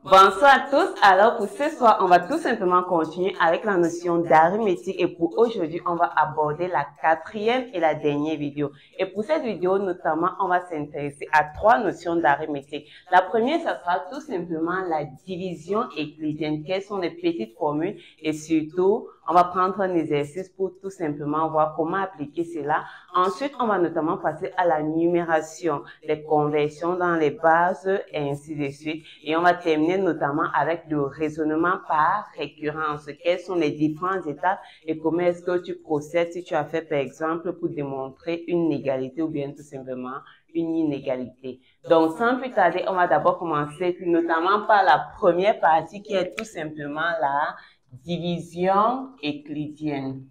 Bonsoir à tous. Alors pour ce soir, on va tout simplement continuer avec la notion d'arithmétique et pour aujourd'hui, on va aborder la quatrième et la dernière vidéo. Et pour cette vidéo, notamment, on va s'intéresser à trois notions d'arithmétique. La première, ça sera tout simplement la division euclidienne. Quelles sont les petites formules et surtout, on va prendre un exercice pour tout simplement voir comment appliquer cela. Ensuite, on va notamment passer à la numération, les conversions dans les bases et ainsi de suite. Et on va terminer notamment avec le raisonnement par récurrence. Quelles sont les différentes étapes et comment est-ce que tu procèdes si tu as fait par exemple pour démontrer une égalité ou bien tout simplement une inégalité. Donc, sans plus tarder, on va d'abord commencer notamment par la première partie qui est tout simplement la division euclidienne.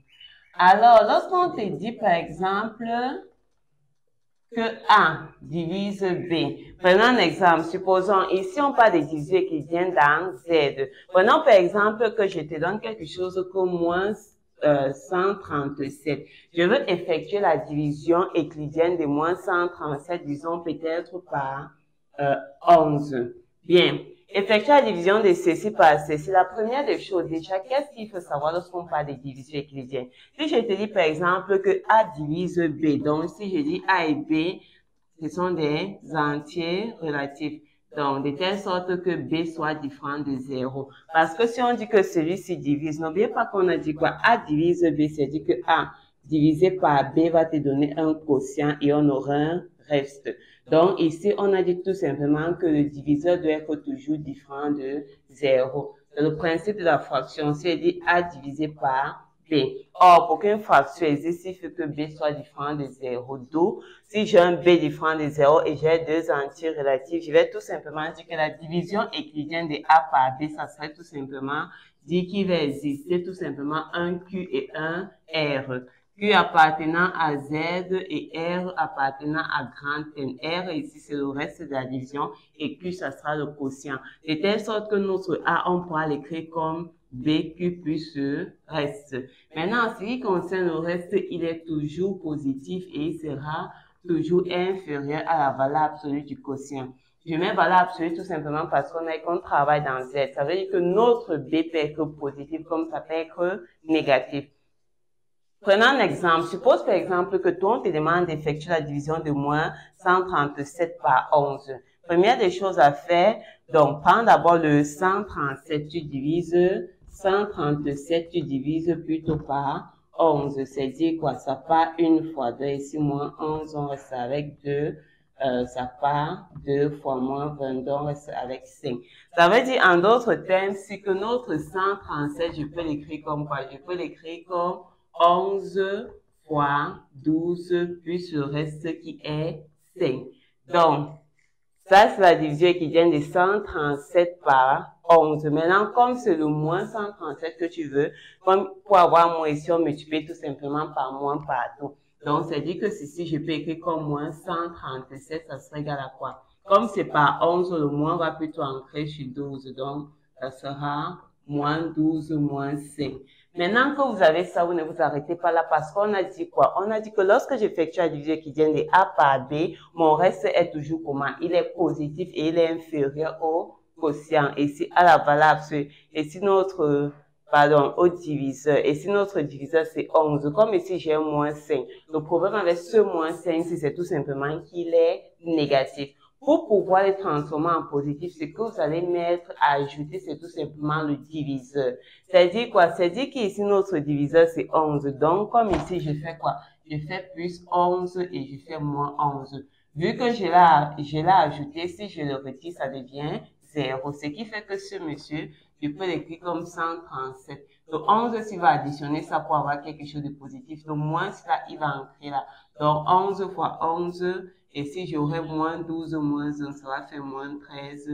Alors, lorsqu'on te dit par exemple que A divise B, prenons un exemple, supposons ici on parle de division euclidienne dans Z. Prenons par exemple que je te donne quelque chose comme moins 137. Je veux effectuer la division euclidienne de moins 137, disons peut-être par 11. Bien. Effectuer la division de ceci par ceci. La première des choses, déjà, qu'est-ce qu'il faut savoir lorsqu'on parle de division euclidienne? Si je te dis, par exemple, que A divise B, donc si je dis A et B, ce sont des entiers relatifs. Donc, de telle sorte que B soit différent de 0. Parce que si on dit que celui-ci divise, n'oubliez pas qu'on a dit quoi? A divise B, c'est-à-dire que A divisé par B va te donner un quotient et on aura un reste. Donc, ici, on a dit tout simplement que le diviseur doit être toujours différent de 0. C'est le principe de la fraction. Si elle dit A divisé par B. Or, pour qu'une fraction existe, il faut que B soit différent de 0. D'où, si j'ai un B différent de 0 et j'ai deux entiers relatifs, je vais tout simplement dire que la division euclidienne de A par B, ça serait tout simplement dire qu'il va exister tout simplement un Q et un R. Q appartenant à Z et R appartenant à grand N. R, ici, c'est le reste de la division et Q, ça sera le quotient. De telle sorte que notre A, on pourra l'écrire comme BQ plus ce reste. Maintenant, en ce qui concerne le reste, il est toujours positif et il sera toujours inférieur à la valeur absolue du quotient. Je mets valeur absolue tout simplement parce qu'on travaille dans Z. Ça veut dire que notre B peut être positif comme ça peut être négatif. Prenons un exemple. Suppose par exemple que toi, on te demande d'effectuer la division de moins 137 par 11. Première des choses à faire, donc prends d'abord le 137, tu divises 137, tu divises plutôt par 11. C'est-à-dire quoi? Ça part une fois. Donc ici, moins 11, on reste avec 2. Ça part 2 fois moins 22, on reste avec 5. Ça veut dire, en d'autres termes, c'est que notre 137, je peux l'écrire comme quoi? Je peux l'écrire comme 11 fois 12 plus le reste qui est 5. Donc, ça, c'est la division qui vient de 137 par 11. Maintenant, comme c'est le moins 137 que tu veux, comme pour avoir moins ici, on multiplie tout simplement par moins partout. Donc, c'est dit que si je peux écrire comme moins 137, ça serait égal à quoi? Comme c'est par 11, le moins va plutôt entrer sur 12. Donc, ça sera moins 12 moins 5. Maintenant que vous avez ça, vous ne vous arrêtez pas là parce qu'on a dit quoi? On a dit que lorsque j'effectue la division qui vient de A par B, mon reste est toujours comment? Il est positif et il est inférieur au quotient. Et si à la valeur absolue, et si notre, au diviseur, et si notre diviseur c'est 11, comme ici j'ai moins 5. Le problème avec ce moins 5, c'est tout simplement qu'il est négatif. Pour pouvoir les transformer en positif, ce que vous allez mettre à ajouter, c'est tout simplement le diviseur. C'est-à-dire quoi? C'est-à-dire qu'ici, notre diviseur, c'est 11. Donc, comme ici, je fais quoi? Je fais plus 11 et je fais moins 11. Vu que je l'ai ajouté, si je le retire, ça devient 0. Ce qui fait que ce monsieur, je peux l'écrire comme 137. Donc, 11, s'il va additionner ça pour avoir quelque chose de positif. Donc, moins, là, il va entrer là. Donc, 11 fois 11, et si j'aurais moins 12 moins 1, ça va faire moins 13,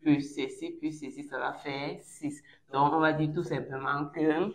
plus ceci, ça va faire 6. Donc, on va dire tout simplement que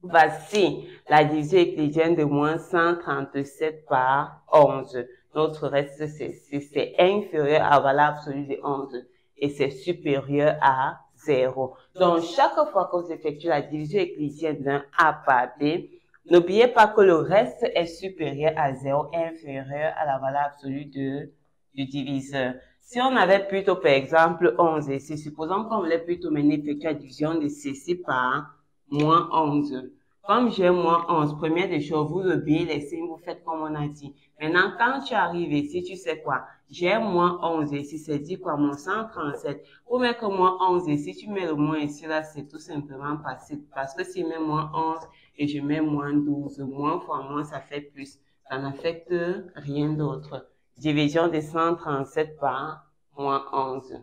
voici la division euclidienne de moins 137 par 11. Notre reste, c'est inférieur à la valeur absolue de 11 et c'est supérieur à 0. Donc, chaque fois que vous effectuez la division euclidienne d'un A par B, n'oubliez pas que le reste est supérieur à 0, inférieur à la valeur absolue du diviseur. Si on avait plutôt, par exemple, 11 ici, supposons qu'on voulait plutôt mener effectuer la division de ceci par moins 11. Comme j'ai moins 11, première des choses, vous oubliez les signes, vous faites comme on a dit. Maintenant, quand tu arrives ici, tu sais quoi? J'ai moins 11 ici, c'est dit quoi? Moins 137. Pour mettre moins 11 ici, tu mets le moins ici, là, c'est tout simplement facile. Parce que si je mets moins 11 et je mets moins 12, moins fois moins, ça fait plus. Ça n'affecte rien d'autre. Division de 137 par moins 11.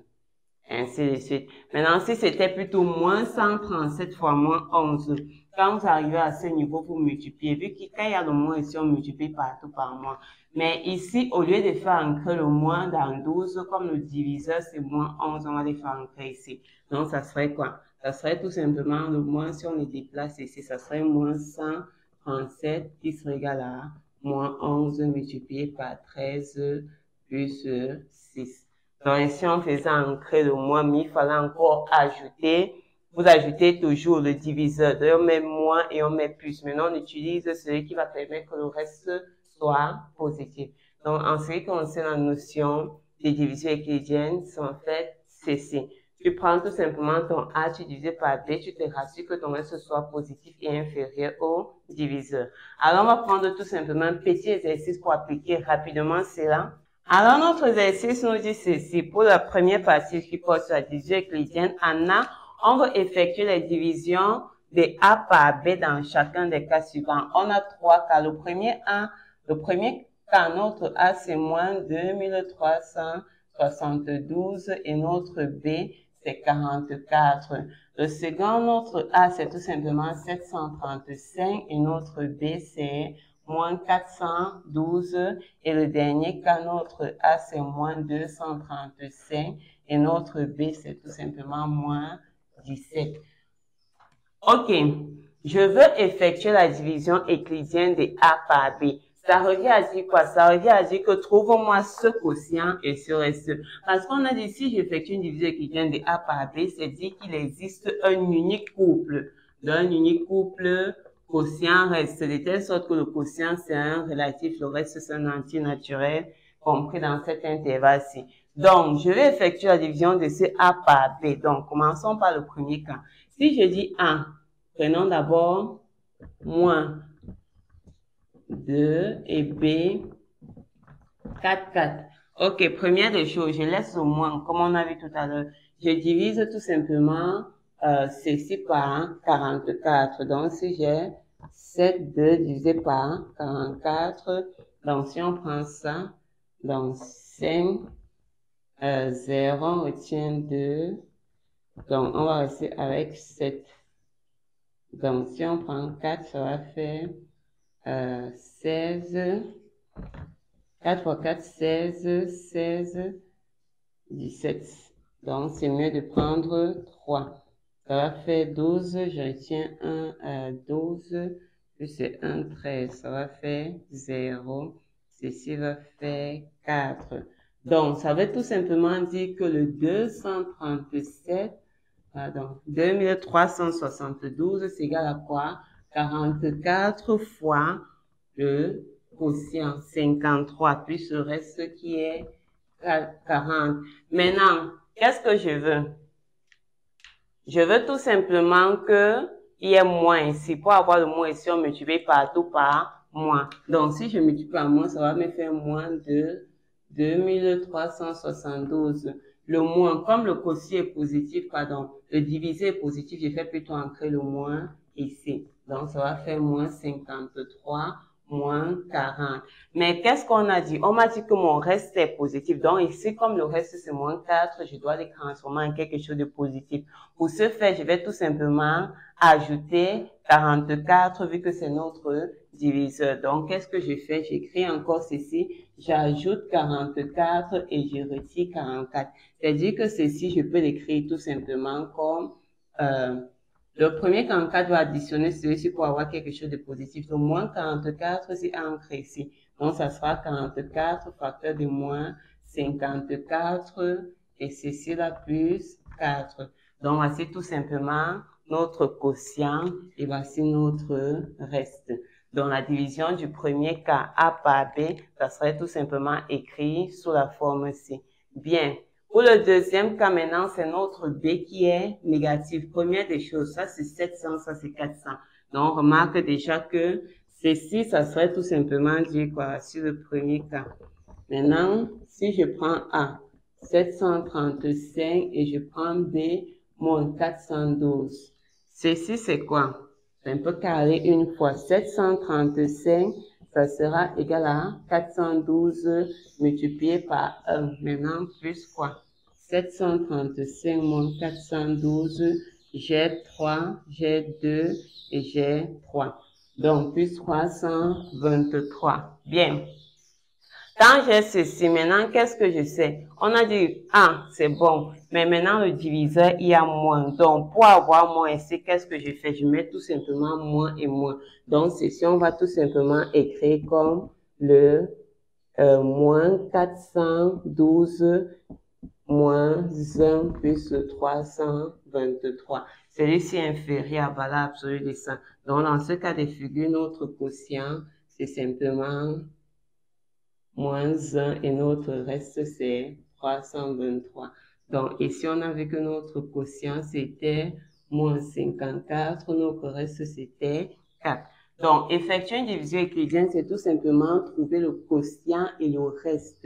Ainsi de suite. Maintenant, si c'était plutôt moins 137 fois moins 11, quand vous arrivez à ce niveau, vous multipliez. Vu que quand il y a le moins ici, on multiplie partout par moins. Mais ici, au lieu de faire entrer le moins dans 12, comme le diviseur c'est moins 11, on va le faire entrer ici. Donc, ça serait quoi? Ça serait tout simplement le moins, si on le déplace ici, ça serait moins 137 qui serait égal à moins 11 multiplié par 13 plus 6. Donc ici, on faisait entrer le moins, mais il fallait encore ajouter. Vous ajoutez toujours le diviseur. Donc on met moins et on met plus. Maintenant, on utilise celui qui va permettre que le reste soit positif. Donc en ce qui concerne la notion de division euclidienne, c'est en fait ceci. Tu prends tout simplement ton A, tu divises par B, tu te rassures que ton reste soit positif et inférieur au diviseur. Alors, on va prendre tout simplement un petit exercice pour appliquer rapidement cela. Alors, notre exercice nous dit ceci. Pour la première partie qui porte sur la division euclidienne, en A, on va effectuer les divisions de A par B dans chacun des cas suivants. On a 3 cas. Le premier cas, notre A, c'est moins 2372 et notre B, c'est 44. Le second, notre A, c'est tout simplement 735 et notre B, c'est moins 412 et le dernier cas, notre A, c'est moins 235 et notre B, c'est tout simplement moins 17. OK, je veux effectuer la division euclidienne de A par B. Ça revient à dire quoi? Ça revient à dire que trouve-moi ce quotient et ce reste. Parce qu'on a dit, si j'effectue une division euclidienne de A par B, c'est dire qu'il existe un unique couple. D'un unique couple, quotient reste, de telle sorte que le quotient, c'est un relatif, le reste, c'est un entier naturel, compris dans cet intervalle-ci. Donc, je vais effectuer la division de ce A par B. Donc, commençons par le premier cas. Si je dis A, prenons d'abord moins 2 et B, 4, 4. OK, première des choses, je laisse le moins, comme on a vu tout à l'heure. Je divise tout simplement ceci par 44. Donc, si j'ai 7, 2 divisé par 44, donc si on prend ça, donc 5, 0, on retient 2. Donc, on va rester avec 7. Donc, si on prend 4, ça va faire 16. 4 fois 4, 16, 16, 17. Donc, c'est mieux de prendre 3. Ça va faire 12, je retiens 1, 12, plus c'est 1, 13. Ça va faire 0. Ceci va faire 4. Donc, ça veut tout simplement dire que le 2372, c'est égal à quoi? 44 fois le quotient 53, plus le reste qui est 40. Maintenant, qu'est-ce que je veux? Je veux tout simplement que il y ait moins ici. Pour avoir le moins ici, on multiplie partout par moins. Donc, si je multiplie par moins, ça va me faire moins de 2372. Le moins, comme le quotient est positif, le divisé est positif, je fais plutôt entrer le moins ici. Donc, ça va faire moins 53, moins 40. Mais qu'est-ce qu'on a dit? On m'a dit que mon reste est positif. Donc, ici, comme le reste c'est moins 4, je dois le transformer en quelque chose de positif. Pour ce faire, je vais tout simplement ajouter 44 vu que c'est notre diviseur. Donc, qu'est-ce que je fais? J'écris encore ceci. J'ajoute 44 et je retire 44. C'est-à-dire que ceci, je peux l'écrire tout simplement comme le premier 44 va additionner celui-ci pour avoir quelque chose de positif. Donc, moins 44, c'est ancré ici. Donc, ça sera 44 facteur de moins 54 et ceci là plus 4. Donc, voici tout simplement notre quotient et voici notre reste. Donc, la division du premier cas A par B, ça serait tout simplement écrit sous la forme ci. Bien. Pour le deuxième cas, maintenant, c'est notre B qui est négatif. Première des choses, ça c'est 700, ça c'est 400. Donc, on remarque déjà que ceci, ça serait tout simplement dire quoi sur le premier cas. Maintenant, si je prends A, 735 et je prends B, mon 412. Ceci, c'est quoi? C'est un peu carré une fois. 735, ça sera égal à 412 multiplié par 1. Maintenant, plus quoi? 735 moins 412, j'ai 3, j'ai 2 et j'ai 3. Donc, plus 323. Bien. Quand j'ai ceci, maintenant, qu'est-ce que je sais? On a dit, ah, c'est bon. Mais maintenant, le diviseur, il y a moins. Donc, pour avoir moins ici, qu'est-ce que je fais? Je mets tout simplement moins et moins. Donc, ceci, on va tout simplement écrire comme le moins 412 moins 1 plus 323. Celui-ci est inférieur à valeur absolue de 100. Donc, dans ce cas de figure, notre quotient, c'est simplement moins 1 et notre reste, c'est 323. Donc, ici, on a vu que notre quotient, c'était moins 54. Notre reste, c'était 4. Donc, effectuer une division euclidienne, c'est tout simplement trouver le quotient et le reste.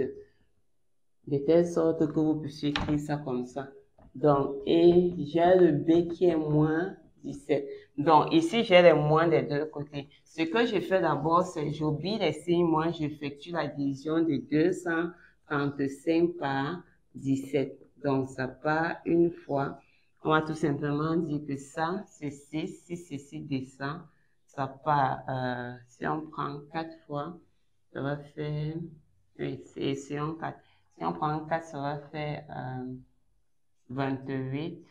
De telle sorte que vous puissiez écrire ça comme ça. Donc, et j'ai le B qui est moins 17. Donc, ici, j'ai les moins des deux côtés. Ce que je fais d'abord, c'est j'oublie les signes moins, j'effectue la division de 235 par 17. Donc, ça part une fois. On va tout simplement dire que ça, c'est 6. Si ceci descend, ça part, si on prend 4 fois, ça va faire, oui, c'est en 4. Si on prend 4, ça va faire 28.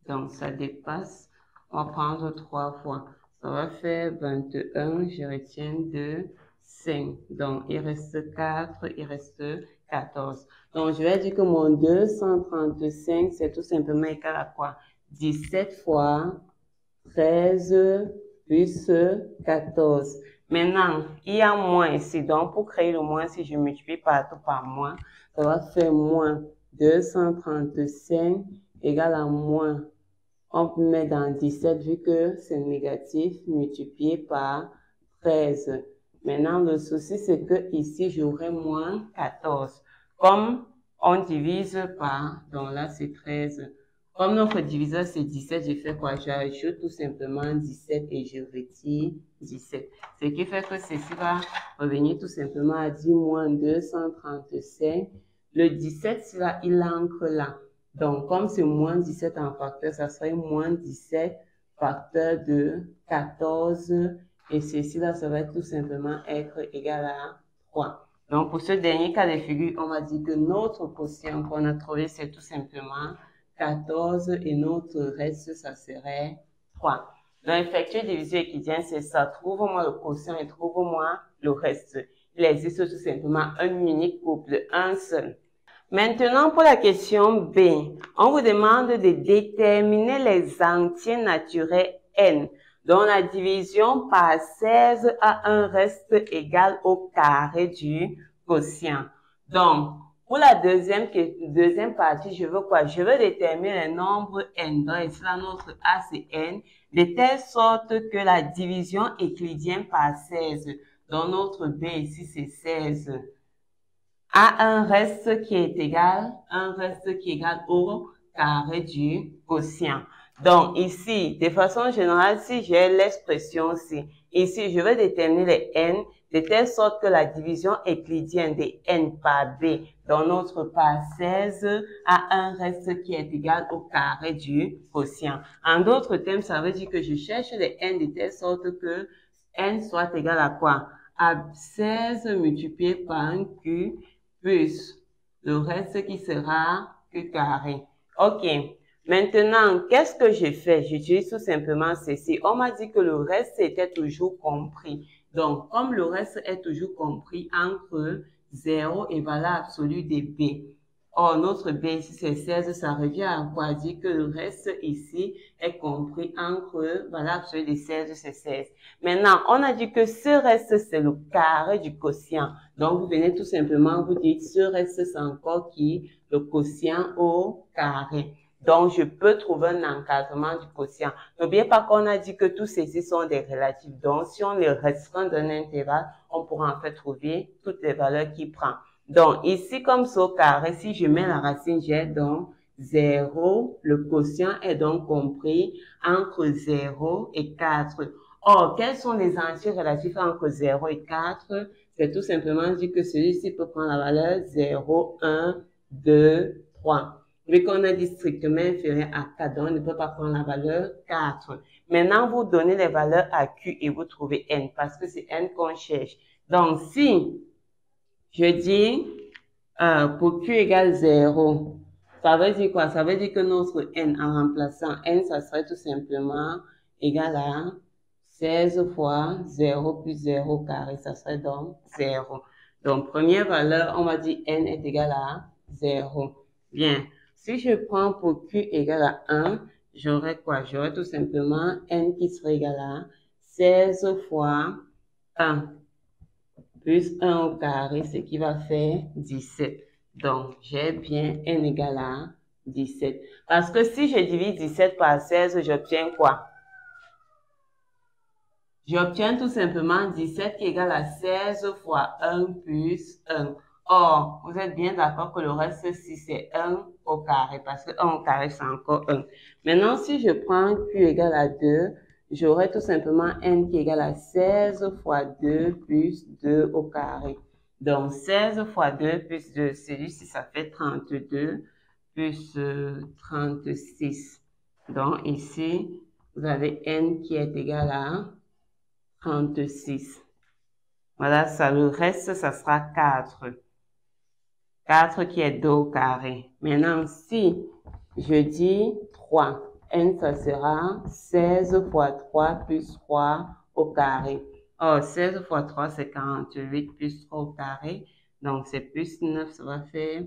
Donc, ça dépasse. On va prendre 3 fois. Ça va faire 21. Je retiens 2, 5. Donc, il reste 4, il reste 14. Donc, je vais dire que mon 235, c'est tout simplement égal à quoi? 17 fois 13 plus 14. Maintenant, il y a moins ici. Donc, pour créer le moins, si je multiplie partout par moins, ça va faire moins 235 égale à moins. On met dans 17 vu que c'est négatif multiplié par 13. Maintenant, le souci, c'est que ici, j'aurai moins 14. Comme on divise par, donc là, c'est 13. Comme notre diviseur, c'est 17, je fais quoi? J'ajoute tout simplement 17 et je retire 17. Ce qui fait que ceci va revenir tout simplement à 10 moins 235. Le 17, là, il entre là. Donc, comme c'est moins 17 en facteur, ça serait moins 17 facteur de 14. Et ceci là, ça va tout simplement être égal à 3. Donc, pour ce dernier cas de figure, on va dire que notre quotient qu'on a trouvé, c'est tout simplement 14 et notre reste, ça serait 3. Donc, effectuer division euclidienne, c'est ça. Trouve-moi le quotient et trouve-moi le reste. Il existe tout simplement un unique couple, un seul. Maintenant, pour la question B, on vous demande de déterminer les entiers naturels n, dont la division par 16 a un reste égal au carré du quotient. Donc, pour la deuxième partie, je veux quoi? Je veux déterminer le nombre n. Donc, ici, là, notre A, c'est n, de telle sorte que la division euclidienne par 16, donc notre B ici, c'est 16, a un reste qui est égal au carré du quotient. Donc, ici, de façon générale, si j'ai l'expression ici, je vais déterminer les n de telle sorte que la division euclidienne de n par b, dans notre part 16, a un reste qui est égal au carré du quotient. En d'autres termes, ça veut dire que je cherche les n de telle sorte que n soit égal à quoi? À 16 multiplié par un q plus le reste qui sera q carré. OK. Maintenant, qu'est-ce que j'ai fait? J'utilise tout simplement ceci. On m'a dit que le reste était toujours compris. Donc, comme le reste est toujours compris entre 0 et valeur absolue de b, Or, notre B ici, c'est 16, ça revient à quoi? Dire que le reste ici est compris entre valeur absolue de 16, c'est 16. Maintenant, on a dit que ce reste, c'est le carré du quotient. Donc, vous venez tout simplement vous dire, ce reste, c'est encore qui? Le quotient au carré. Donc, je peux trouver un encadrement du quotient. N'oubliez pas qu'on a dit que tous ceci sont des relatifs. Donc, si on les restreint d'un intervalle, on pourra en fait trouver toutes les valeurs qu'il prend. Donc, ici, comme ça au carré, si je mets la racine, j'ai donc 0. Le quotient est donc compris entre 0 et 4. Or, quels sont les entiers relatifs entre 0 et 4? C'est tout simplement dire que celui-ci peut prendre la valeur 0, 1, 2, 3. Vu qu'on a dit strictement inférieur à 4, donc on ne peut pas prendre la valeur 4. Maintenant, vous donnez les valeurs à Q et vous trouvez N, parce que c'est N qu'on cherche. Donc, si je dis pour Q égale 0, ça veut dire quoi? Ça veut dire que notre N, en remplaçant N, ça serait tout simplement égal à 16 fois 0 plus 0 au carré, ça serait donc 0. Donc, première valeur, on va dire N est égal à 0. Bien. Si je prends pour Q égale à 1, j'aurai quoi? J'aurai tout simplement N qui serait égal à 16 fois 1 plus 1 au carré, ce qui va faire 17. Donc, j'ai bien N égale à 17. Parce que si je divise 17 par 16, j'obtiens quoi? J'obtiens tout simplement 17 qui est égal à 16 fois 1 plus 1. Or, vous êtes bien d'accord que le reste, si c'est 1 au carré, parce que 1 au carré, c'est encore 1. Maintenant, si je prends Q égale à 2, j'aurai tout simplement N qui est égal à 16 fois 2 plus 2 au carré. Donc, 16 fois 2 plus 2, celui-ci, ça fait 32 plus 36. Donc, ici, vous avez N qui est égal à 36. Voilà, ça, le reste, ça sera 4. 4 qui est 2 au carré. Maintenant, si je dis 3, N, ça sera 16 fois 3 plus 3 au carré. Or, 16 fois 3, c'est 48 plus 3 au carré. Donc, c'est plus 9, ça va faire,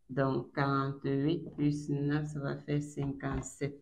donc 48 plus 9, ça va faire 57.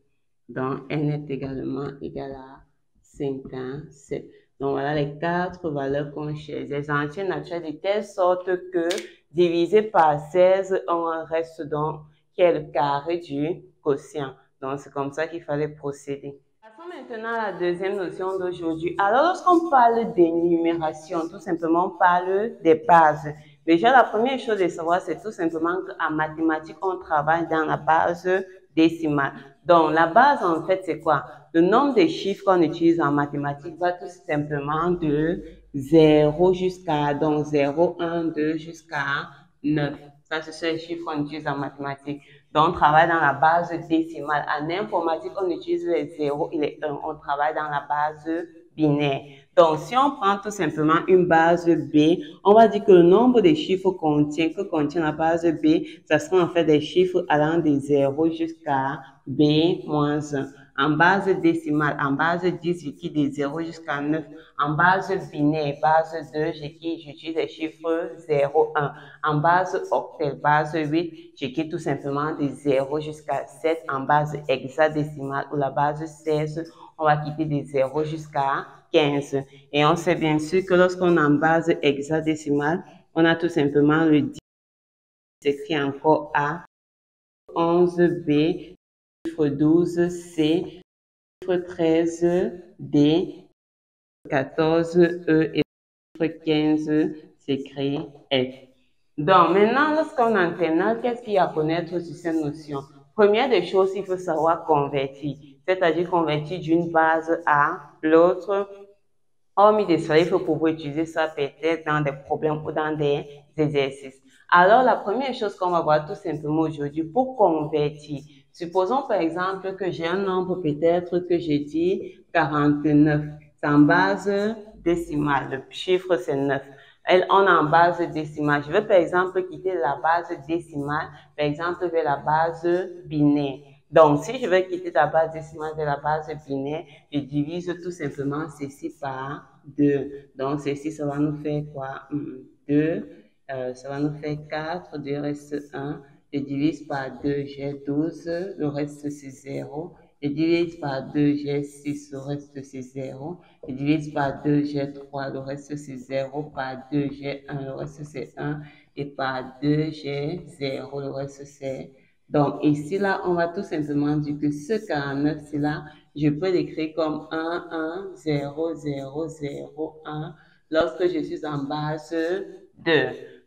Donc, N est également égal à 57. Donc, voilà les 4 valeurs qu'on cherche. Les entiers naturels de telle sorte que divisé par 16, on reste donc qui est le carré du quotient. Donc, c'est comme ça qu'il fallait procéder. Passons maintenant à la deuxième notion d'aujourd'hui. Alors, lorsqu'on parle d'énumération, tout simplement, on parle des bases. Déjà, la première chose à savoir, c'est tout simplement qu'en mathématiques, on travaille dans la base décimale. Donc, la base, en fait, c'est quoi? Le nombre de chiffres qu'on utilise en mathématiques va tout simplement de 0 jusqu'à, donc 0, 1, 2 jusqu'à 9. Ça, ce sont les chiffres qu'on utilise en mathématiques. Donc, on travaille dans la base décimale. En informatique, on utilise les 0 et les 1. On travaille dans la base binaire. Donc, si on prend tout simplement une base B, on va dire que le nombre de chiffres que contient la base B, ça sera en fait des chiffres allant de 0 jusqu'à B-1. En base décimale, en base 10, j'écris de 0 jusqu'à 9. En base binaire, base 2, j'utilise les chiffres 0, 1. En base octet, base 8, j'écris tout simplement de 0 jusqu'à 7. En base hexadécimale ou la base 16, on va quitter de 0 jusqu'à 15. Et on sait bien sûr que lorsqu'on est en base hexadécimale, on a tout simplement le 10 s'écrit encore A, 11B, chiffre 12 C, chiffre 13 D, 14 E et chiffre 15 s'écrit F. Donc, maintenant, lorsqu'on est en terminale, qu'est-ce qu'il y a à connaître sur cette notion? Première des choses, il faut savoir convertir, c'est-à-dire convertir d'une base à l'autre. Hormis de cela, il faut pouvoir utiliser ça peut-être dans des problèmes ou dans des exercices. Alors, la première chose qu'on va voir tout simplement aujourd'hui, pour convertir, supposons par exemple que j'ai un nombre peut-être que j'ai dit 49. C'est en base décimale, le chiffre c'est 9. On est en base décimale. Je veux par exemple quitter la base décimale, par exemple vers la base binaire. Donc, si je veux quitter la base décimale vers la base binaire, je divise tout simplement ceci par 2. Donc, ceci, ça va nous faire quoi? 2. Ça va nous faire 4. 2 reste 1. Je divise par 2, j'ai 12. Le reste, c'est 0. Je divise par 2, j'ai 6. Le reste, c'est 0. Je divise par 2, j'ai 3. Le reste, c'est 0. Par 2, j'ai 1. Le reste, c'est 1. Et par 2, j'ai 0. Le reste, c'est... Donc, ici, là, on va tout simplement dire que ce 49, c'est là, je peux l'écrire comme 1, 1, 0, 0, 0, 1 lorsque je suis en base 2.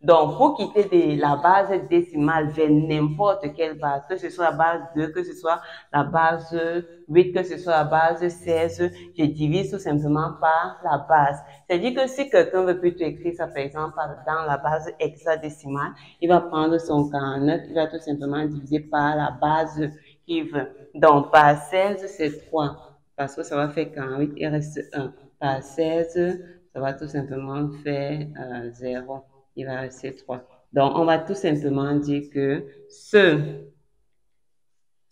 Donc, pour quitter de la base décimale vers n'importe quelle base, que ce soit la base 2, que ce soit la base 8, que ce soit la base 16, je divise tout simplement par la base. C'est-à-dire que si quelqu'un veut plutôt écrire ça, par exemple, dans la base hexadécimale, il va prendre son 49, il va tout simplement diviser par la base qu'il veut. Donc, par 16, c'est 3, parce que ça va faire 48, il reste 1. Par 16, ça va tout simplement faire 0. Il va rester 3. Donc, on va tout simplement dire que ce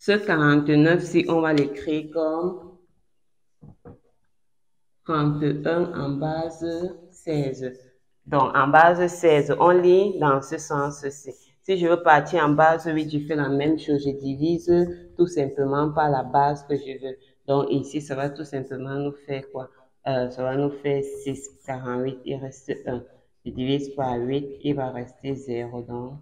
49, si on va l'écrire comme 31 en base 16. Donc, en base 16, on lit dans ce sens-ci. Si je veux partir en base 8, je fais la même chose. Je divise tout simplement par la base que je veux. Donc, ici, ça va tout simplement nous faire quoi? Ça va nous faire 6, 48, il reste 1. Je divise par 8, il va rester 0. Donc,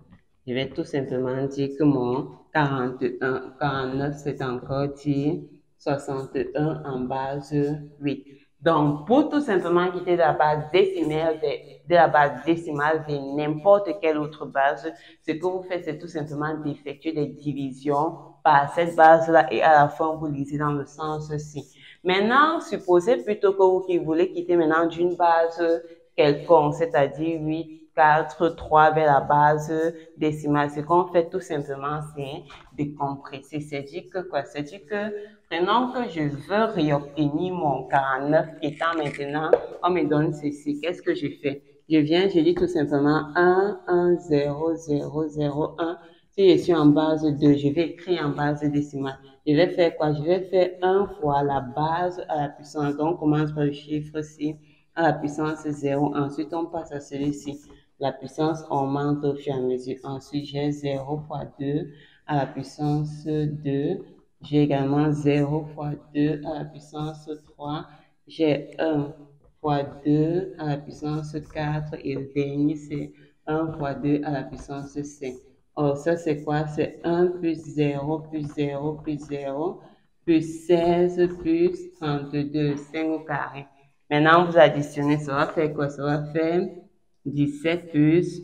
je vais tout simplement dire que mon 49, c'est encore dire 61 en base 8. Donc, pour tout simplement quitter de la base décimale, de la base décimale vers n'importe quelle autre base, ce que vous faites, c'est tout simplement d'effectuer des divisions par cette base-là et à la fin, vous lisez dans le sens-ci. Maintenant, supposez plutôt que vous qui voulez quitter maintenant d'une base quelconque, c'est-à-dire 8, 4, 3 vers la base décimale. Ce qu'on fait tout simplement, c'est de compresser. C'est-à-dire que quoi? C'est-à-dire que maintenant que je veux réobtenir mon 49 étant maintenant, on me donne ceci. Qu'est-ce que je fais? Je viens, je dis tout simplement 1, 1, 0, 0, 0, 1. Si je suis en base 2, je vais écrire en base décimale. Je vais faire quoi? Je vais faire 1 fois la base à la puissance. Donc, on commence par le chiffre 6 à la puissance 0. Ensuite, on passe à celui-ci. La puissance augmente au fur et à mesure. Ensuite, j'ai 0 fois 2 à la puissance 2. J'ai également 0 fois 2 à la puissance 3. J'ai 1 fois 2 à la puissance 4. Et le dernier, c'est 1 fois 2 à la puissance 5. Alors, ça, c'est quoi? C'est 1 plus 0 plus 0 plus 0 plus 16 plus 32, 5 au carré. Maintenant, vous additionnez, ça va faire quoi? Ça va faire 17 plus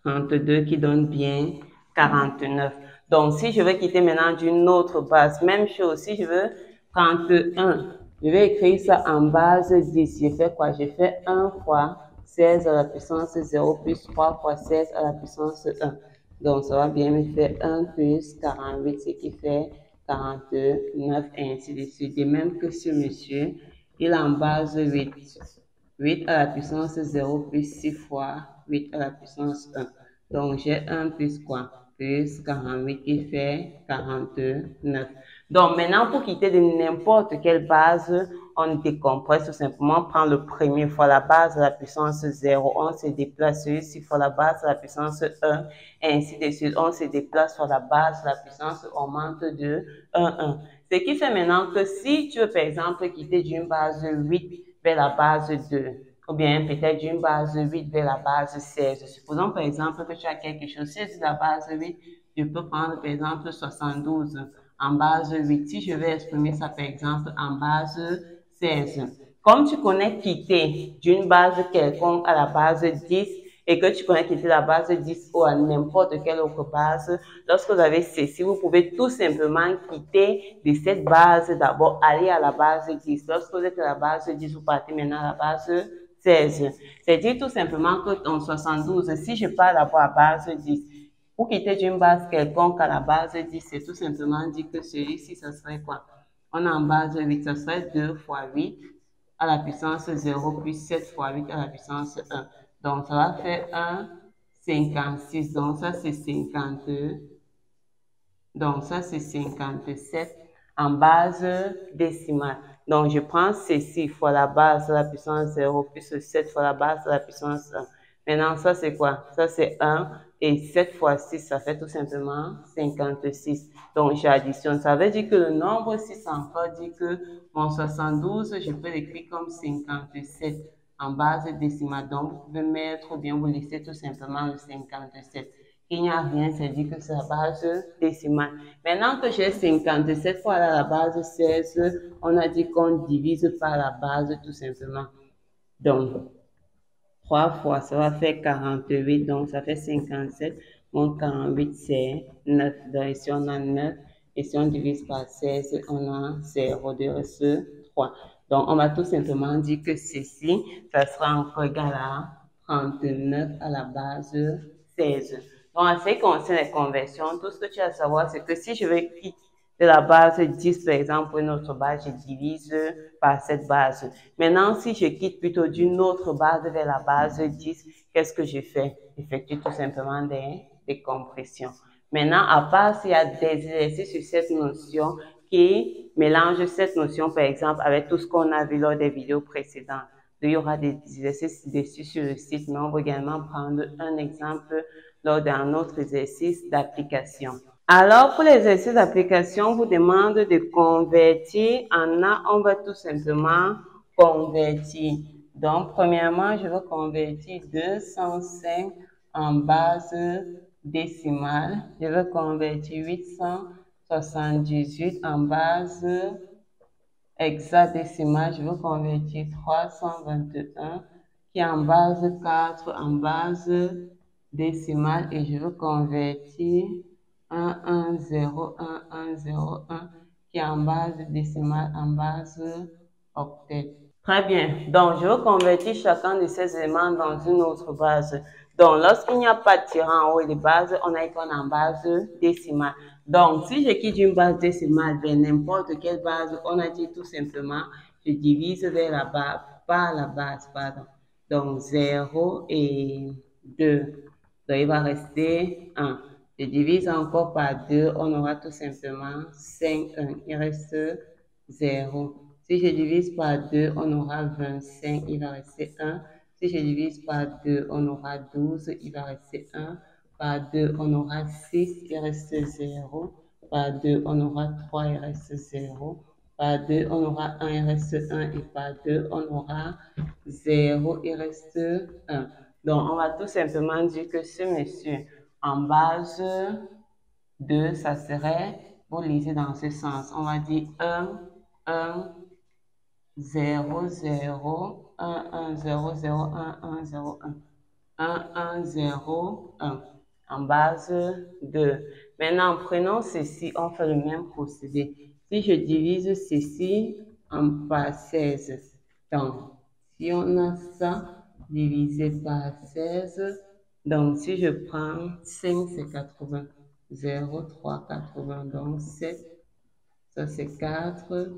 32 qui donne bien 49. Donc, si je veux quitter maintenant d'une autre base, même chose, si je veux 31, je vais écrire ça en base 10. Je fais quoi? Je fais 1 fois 16 à la puissance 0 plus 3 fois 16 à la puissance 1. Donc, ça va bien me faire 1 plus 48, ce qui fait 49, et ainsi de suite. De même que ce monsieur, il est en base 8. 8 à la puissance 0 plus 6 fois 8 à la puissance 1. Donc, j'ai 1 plus quoi? Plus 48 qui fait 49. Donc, maintenant, pour quitter de n'importe quelle base, on décompresse tout simplement. On prend le premier fois la base à la puissance 0. On se déplace celui-ci fois la base à la puissance 1. Et ainsi de suite. On se déplace sur la base à la puissance augmente de 1, 1. Ce qui fait maintenant que si tu veux, par exemple, quitter d'une base 8 vers la base 2, ou bien peut-être d'une base 8 vers la base 16. Supposons par exemple que tu as quelque chose, si c'est la base 8, je peux prendre par exemple 72 en base 8. Si je vais exprimer ça par exemple en base 16. Comme tu connais quitter d'une base quelconque à la base 10, et que tu connais quitter la base 10 ou à n'importe quelle autre base, lorsque vous avez ceci, vous pouvez tout simplement quitter de cette base d'abord, aller à la base 10. Lorsque vous êtes à la base 10, vous partez maintenant à la base 16. C'est-à-dire tout simplement que en 72, si je pars d'abord à base 10, pour quitter d'une base quelconque à la base 10, c'est tout simplement dire que celui-ci, ça serait quoi? On a en base 8, ça serait 2 fois 8 à la puissance 0 plus 7 fois 8 à la puissance 1. Donc, ça va faire 1, 56. Donc, ça, c'est 52. Donc, ça, c'est 57 en base décimale. Donc, je prends ceci fois la base à la puissance 0 plus 7 fois la base à la puissance 1. Maintenant, ça c'est quoi? Ça c'est 1 et 7 fois 6, ça fait tout simplement 56. Donc, j'additionne. Ça veut dire que le nombre 6 encore dit que mon 72, je peux l'écrire comme 57 en base décimale. Donc, vous pouvez mettre ou bien vous laissez tout simplement le 57. Il n'y a rien, c'est dit que c'est la base décimale. Maintenant que j'ai 57 fois la base 16, on a dit qu'on divise par la base tout simplement. Donc, 3 fois, ça va faire 48, donc ça fait 57. Mon 48, c'est 9. Donc ici, on a 9. Et si on divise par 16, on a 0, de reste 3. Donc, on va tout simplement dire que ceci, ça sera encore égal à 39 à la base 16. Donc, en ce qui concerne les conversions, tout ce que tu as à savoir, c'est que si je veux quitter de la base 10, par exemple, pour une autre base, je divise par cette base. Maintenant, si je quitte plutôt d'une autre base vers la base 10, qu'est-ce que je fais? J'effectue tout simplement des compressions. Maintenant, à part s'il y a des exercices sur cette notion qui mélangent cette notion, par exemple, avec tout ce qu'on a vu lors des vidéos précédentes. Il y aura des exercices dessus sur le site, mais on va également prendre un exemple lors d'un autre exercice d'application. Alors, pour l'exercice d'application, on vous demande de convertir en A. On va tout simplement convertir. Donc, premièrement, je vais convertir 205 en base décimale. Je vais convertir 878 en base hexadécimale. Je vais convertir 321 qui est en base 4 en base décimale et je veux convertir 1, 1, 0, 1, 1, 0, 1 qui est en base décimale en base octet. Très bien. Donc, je veux convertir chacun de ces éléments dans une autre base. Donc, lorsqu'il n'y a pas de tirant en haut et de base, on a icône en base décimale. Donc, si je quitte une base décimale vers n'importe quelle base, on a dit tout simplement, je divise vers la base, par la base, pardon. Donc, 0 et 2. Donc, il va rester 1. Je divise encore par 2, on aura tout simplement 5, 1. Il reste 0. Si je divise par 2, on aura 25, il va rester 1. Si je divise par 2, on aura 12, il va rester 1. Par 2, on aura 6, il reste 0. Par 2, on aura 3, il reste 0. Par 2, on aura 1, il reste 1. Et par 2, on aura 0, il reste 1. Donc, on va tout simplement dire que ce monsieur en base 2, ça serait, vous lisez dans ce sens, on va dire 1, 1, 0, 0, 1, 1, 0, 0, 1, 1, 0, 1. 1, 1, 0, 1 en base 2. Maintenant, prenons ceci, on fait le même procédé. Si je divise ceci par 16, donc si on a ça divisé par 16, donc si je prends 5, c'est 80. 0, 3, 80, donc 7, ça c'est 4.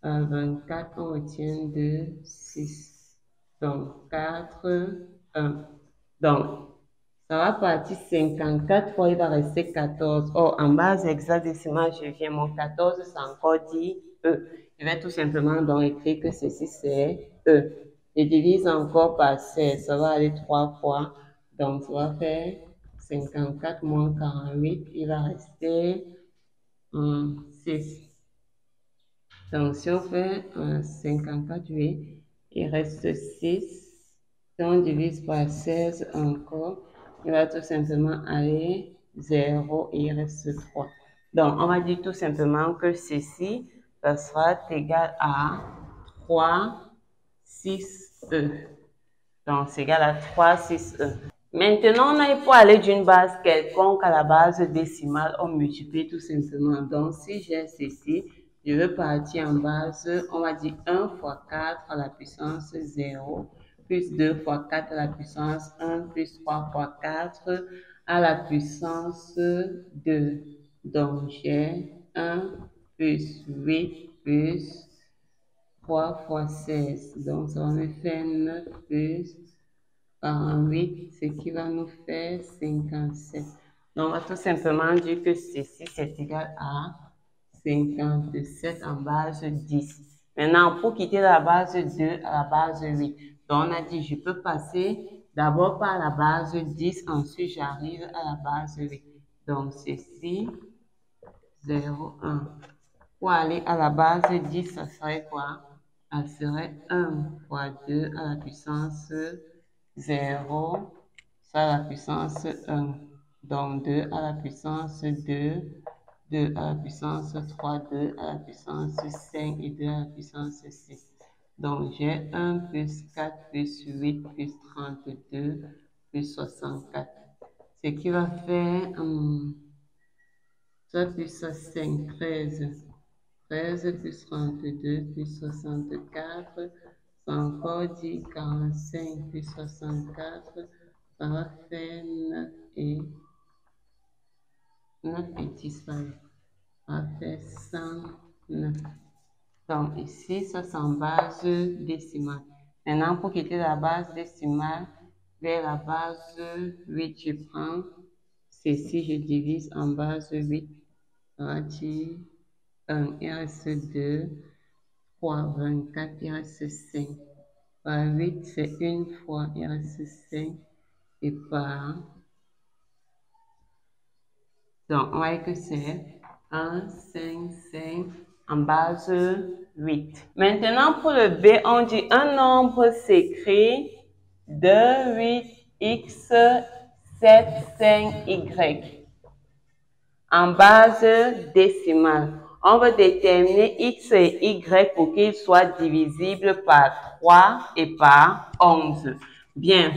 24, on retient 2, 6. Donc 4, 1. Donc, ça va partir 54 fois, il va rester 14. Or, en base hexadécimale, je viens, mon 14, c'est encore dit E. Je vais tout simplement donc écrire que ceci, c'est E. Je divise encore par 16, ça va aller 3 fois. Donc, ça va faire 54 moins 48, il va rester 6. Donc, si on fait 54, oui, il reste 6. Si on divise par 16 encore, il va tout simplement aller 0 et il reste 3. Donc, on va dire tout simplement que ceci, ça sera égal à 3, 6, E. Donc, c'est égal à 3, 6, E. Maintenant, il faut aller d'une base quelconque à la base décimale, on multiplie tout simplement. Donc, si j'ai ceci, je veux partir en base, on va dire 1 fois 4 à la puissance 0, plus 2 fois 4 à la puissance 1, plus 3 fois 4 à la puissance 2. Donc, j'ai 1 plus 8 plus 3 fois 16. Donc, ça va me faire 9 plus 48, ce qui va nous faire 57. Donc, on va tout simplement dire que ceci, c'est égal à 57 en base 10. Maintenant, pour quitter la base 2 à la base 8, donc on a dit, je peux passer D'abord par la base 10, ensuite j'arrive à la base 8. Donc ceci, 0, 1. Pour aller à la base 10, ça serait quoi? Ça serait 1 fois 2 à la puissance 0, ça à la puissance 1. Donc 2 à la puissance 2, 2 à la puissance 3, 2 à la puissance 5 et 2 à la puissance 6. Donc j'ai 1 plus 4 plus 8 plus 32 plus 64. Ce qui va faire 3 plus 5, 13. 13 plus 32 plus 64, ça encore dit 45 plus 64, ça va faire 9 et 10, ça va faire 109. Donc ici, ça c'est en base décimale. Maintenant, pour quitter la base décimale vers la base 8, je prends ceci, je divise en base 8, ça va dire 1, il reste 2, 3, 24, il reste 5. Par 8, c'est une fois, il reste 5. Et par... Donc, on voit que c'est 1, 5, 5 en base 8. Maintenant, pour le B, on dit un nombre s'écrit 2, 8, x, 7, 5, y. En base décimale, on va déterminer x et y pour qu'ils soient divisibles par 3 et par 11. Bien,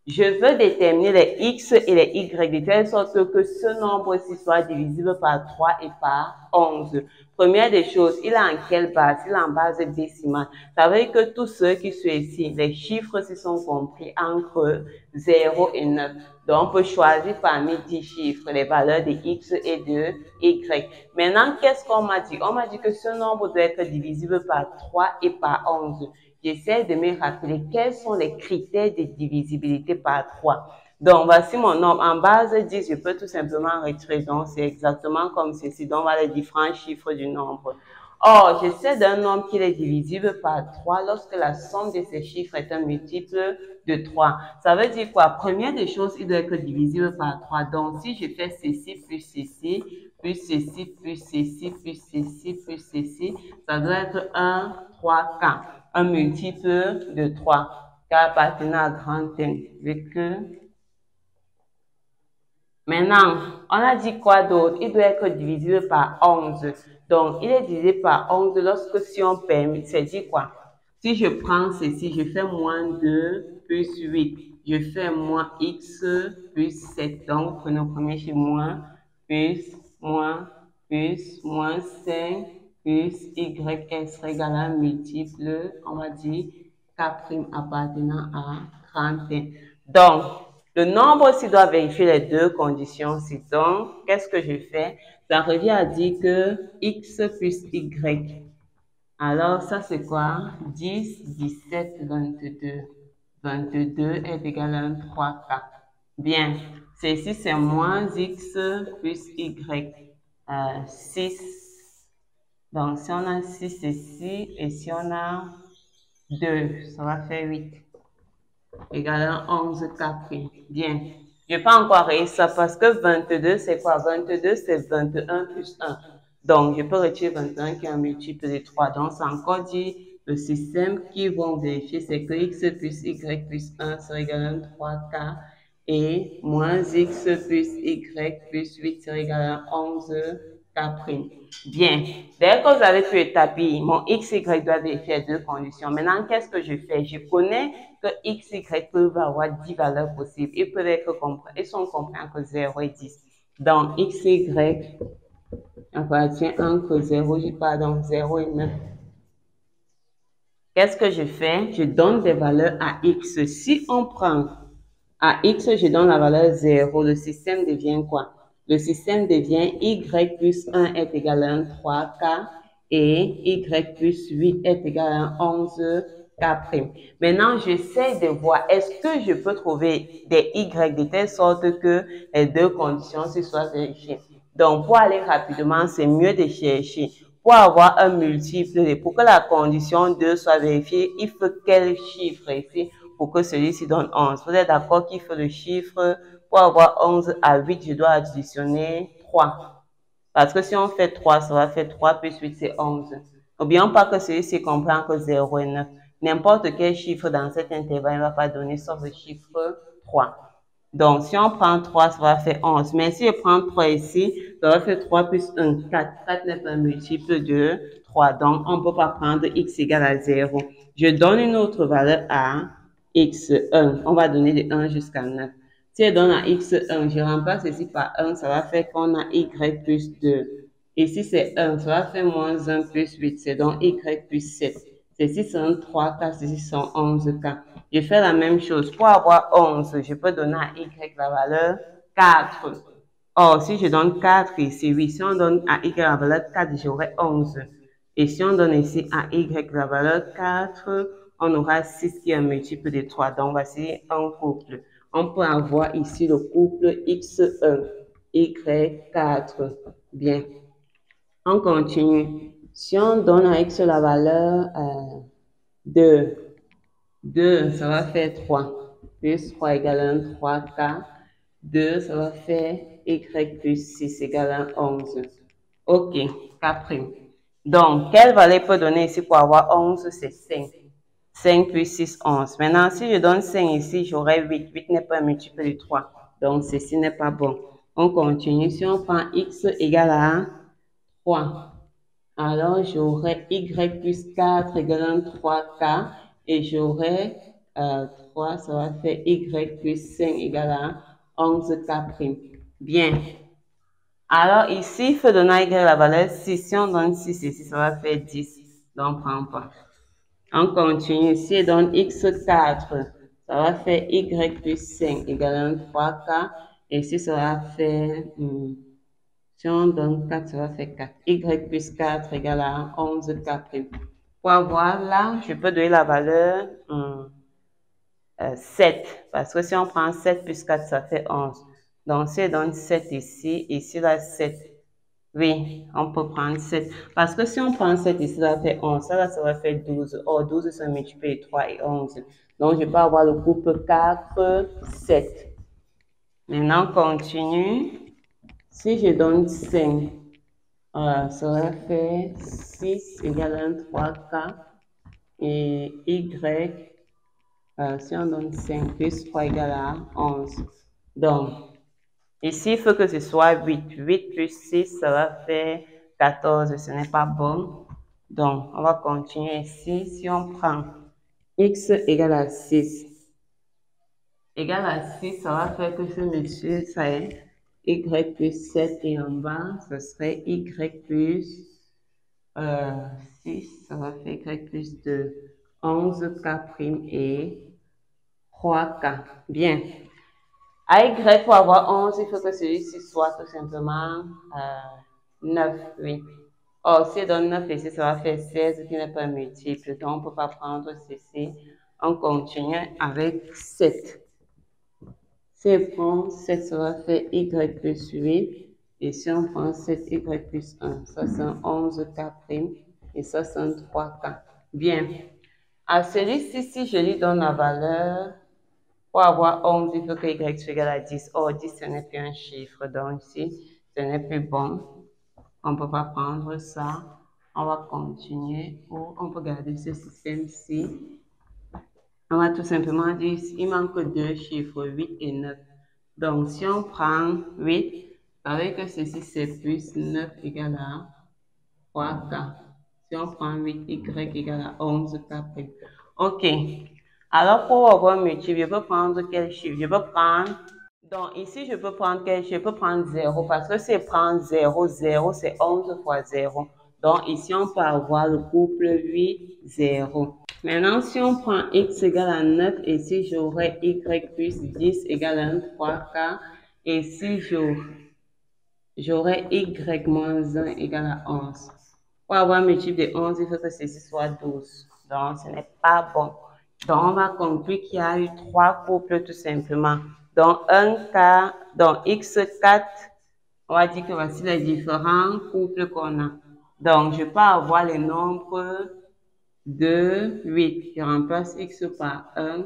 je veux déterminer les x et les y de telle sorte que ce nombre-ci soit divisible par 3 et par 11. Première des choses, il est en quelle base? Il est en base décimale. Ça veut dire que tous ceux qui sont ici, les chiffres s'y sont compris entre 0 et 9. Donc, on peut choisir parmi 10 chiffres les valeurs de x et de y. Maintenant, qu'est-ce qu'on m'a dit? On m'a dit que ce nombre doit être divisible par 3 et par 11. J'essaie de me rappeler quels sont les critères de divisibilité par 3. Donc, voici mon nombre. En base 10, je peux tout simplement retirer. Donc, c'est exactement comme ceci. Donc, voilà les différents chiffres du nombre. Or, je sais d'un nombre qu'il est divisible par 3 lorsque la somme de ces chiffres est un multiple de 3. Ça veut dire quoi? Première des choses, il doit être divisible par 3. Donc, si je fais ceci plus ceci, plus ceci, plus ceci, plus ceci, plus ceci, ça doit être 1, 3, 4. Un multiple de 3. K appartenant à grand N. Vu que... Maintenant, on a dit quoi d'autre? Il doit être divisible par 11. Donc, il est divisé par 11 lorsque si on permet, c'est dit quoi? Si je prends ceci, je fais moins 2 plus 8. Je fais moins x plus 7. Donc, prenez le premier chiffre, moins, plus, moins 5, plus y sera égal à un multiple, on va dire, k' appartenant à 31. Donc, le nombre aussi doit vérifier les deux conditions. Donc, qu'est-ce que je fais? Ça revient à dire que x plus y. Alors, ça c'est quoi? 10, 17, 22. 22 est égal à 1, 3, 4. Bien, ceci c'est moins x plus y. 6. Donc, si on a 6 ici, et si on a 2, ça va faire 8. Égal à 11 4. Bien. Je n'ai pas encore réussi ça parce que 22, c'est quoi? 22, c'est 21 plus 1. Donc, je peux retirer 21 qui est un multiple de 3. Donc, c'est encore dit le système qui vont vérifier, c'est que x plus y plus 1 sera égal à 3k et moins x plus y plus 8 sera égal à 11 k'. Bien, dès que vous avez pu établir, mon x, y doit vérifier deux conditions. Maintenant, qu'est-ce que je fais? Je connais que x, y peuvent avoir 10 valeurs possibles. Ils peuvent être compris, ils sont compris entre 0 et 10. Donc, x, y appartient entre 0 et 9. Qu'est-ce que je fais? Je donne des valeurs à x. Si on prend à x, je donne la valeur 0, le système devient quoi? Le système devient y plus 1 est égal à 3k et y plus 8 est égal à 11k'. Maintenant, j'essaie de voir, est-ce que je peux trouver des y de telle sorte que les deux conditions se soient vérifiées? Donc, pour aller rapidement, c'est mieux de chercher. Pour avoir un multiple, pour que la condition 2 soit vérifiée, il faut quel chiffre ici? pour que celui-ci donne 11. Vous êtes d'accord qu'il faut le chiffre, pour avoir 11 à 8, je dois additionner 3. Parce que si on fait 3, ça va faire 3 plus 8, c'est 11. N'oublions pas que celui-ci comprend que 0 et 9. N'importe quel chiffre dans cet intervalle ne va pas donner sauf le chiffre 3. Donc, si on prend 3, ça va faire 11. Mais si je prends 3 ici, ça va faire 3 plus 1, 4. 4 n'est pas un multiple de 3. Donc, on ne peut pas prendre x égale à 0. Je donne une autre valeur à x1. On va donner de 1 jusqu'à 9. Si je donne à x1, je remplace ici par 1, ça va faire qu'on a y plus 2. Ici, c'est 1, ça va faire moins 1 plus 8, c'est donc y plus 7. Ceci sont 3K, ceci sont 11K. Je fais la même chose. Pour avoir 11, je peux donner à y la valeur 4. Or, si je donne 4 ici, oui, si on donne à y la valeur 4, j'aurai 11. Et si on donne ici à y la valeur 4, on aura 6 qui est un multiple de 3. Donc, voici un couple. On peut avoir ici le couple x1, y4. Bien. On continue. Si on donne à x la valeur 2, 2, ça va faire 3. Plus 3 égale 1, 3K. 2, ça va faire y plus 6 égale 11. OK, K'. Donc, quelle valeur peut donner ici pour avoir 11? C'est 5. 5 plus 6, 11. Maintenant, si je donne 5 ici, j'aurai 8. 8 n'est pas un multiple de 3. Donc, ceci n'est pas bon. On continue. Si on prend x égale à 3, alors j'aurai y plus 4 égale 3K. Et j'aurai 3, ça va faire y plus 5 égale à 11K'. Bien. Alors ici, il faut donner à y la valeur 6. Si on donne 6 ici, ça va faire 10. Donc, on ne prend pas. On continue. Si on donne x4, ça va faire y plus 5 égale 3K. Et ici, ça va faire... si on donne 4, ça va faire 4. Y plus 4 égale à 11K'. Pour avoir là, je peux donner la valeur 7. Parce que si on prend 7 plus 4, ça fait 11. Donc, si on donne 7 ici, ici, là, 7. Oui, on peut prendre 7. Parce que si on prend 7 ici, ça va faire 11. Ça, là, ça va faire 12. Or, 12, c'est un multiple de 3 et 11. Donc, je peux avoir le couple 4, 7. Maintenant, on continue. Si je donne 5, ça va faire 6 égale 3K. Et Y, si on donne 5 plus 3 égale à 11. Donc, ici, il faut que ce soit 8. 8 plus 6, ça va faire 14. Ce n'est pas bon. Donc, on va continuer ici. Si on prend x égale à 6, égale à 6, ça va faire que ce monsieur, ça est y plus 7 et en bas, ce serait y plus 6, ça va faire y plus 2. 11K' et 3K. Bien. À Y, pour avoir 11, il faut que celui-ci soit tout simplement 9, oui. Or, si on donne 9 ici, ça va faire 16, qui n'est pas un multiple. Donc, on ne peut pas prendre ceci. On continue avec 7. Si on prend 7, ça va faire Y plus 8. Et si on prend 7, Y plus 1, ça c'est 11K'. Et ça c'est 3K. Bien. À celui-ci, si je lui donne la valeur... Pour avoir 11, il faut que y soit égal à 10. Or, 10, ce n'est plus un chiffre. Donc, ici, ce n'est plus bon. On ne peut pas prendre ça. On va continuer. Ou on peut garder ce système-ci. On va tout simplement dire, il manque deux chiffres, 8 et 9. Donc, si on prend 8, avec ceci, c'est plus 9 égale à 3K. Si on prend 8, Y égale à 11K'. OK. Alors, pour avoir un multiple, je peux prendre quel chiffre? Je peux prendre... Donc, ici, je peux prendre quel chiffre? Je peux prendre 0 parce que si je prends 0, 0, c'est 11 fois 0. Donc, ici, on peut avoir le couple 8, 0. Maintenant, si on prend x égale à 9, ici, j'aurai y plus 10 égale à 3K. Et ici, j'aurai y moins 1 égale à 11. Pour avoir un multiple de 11, il faut que ceci soit 12. Donc, ce n'est pas bon. Donc, on va conclure qu'il y a eu 3 couples tout simplement. Donc, donc x4, on va dire que voici les différents couples qu'on a. Donc, je peux avoir les nombres 2, 8. Je remplace x par 1,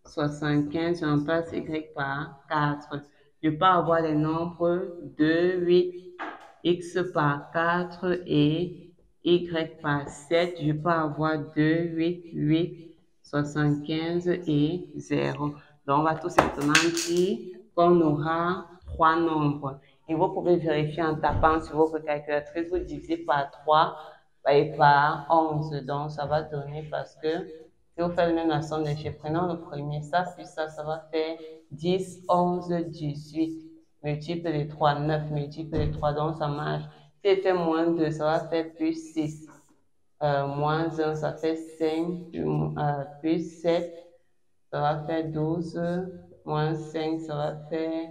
75, je remplace y par 4. Je peux avoir les nombres 2, 8, x par 4 et y par 7. Je peux avoir 2, 8, 8, 75 et 0. Donc, on va tout simplement dire qu'on aura trois nombres. Et vous pouvez vérifier en tapant sur votre calculatrice, vous divisez par 3 et par 11. Donc, ça va donner parce que si vous faites même la somme des chiffres, prenons le premier, ça plus ça va faire 10, 11, 18. Multiple de 3, 9, multiple de 3, donc ça marche. Si je fais moins 2, ça va faire plus 6. Moins 1, ça fait 5, plus 7, ça va faire 12, moins 5, ça va faire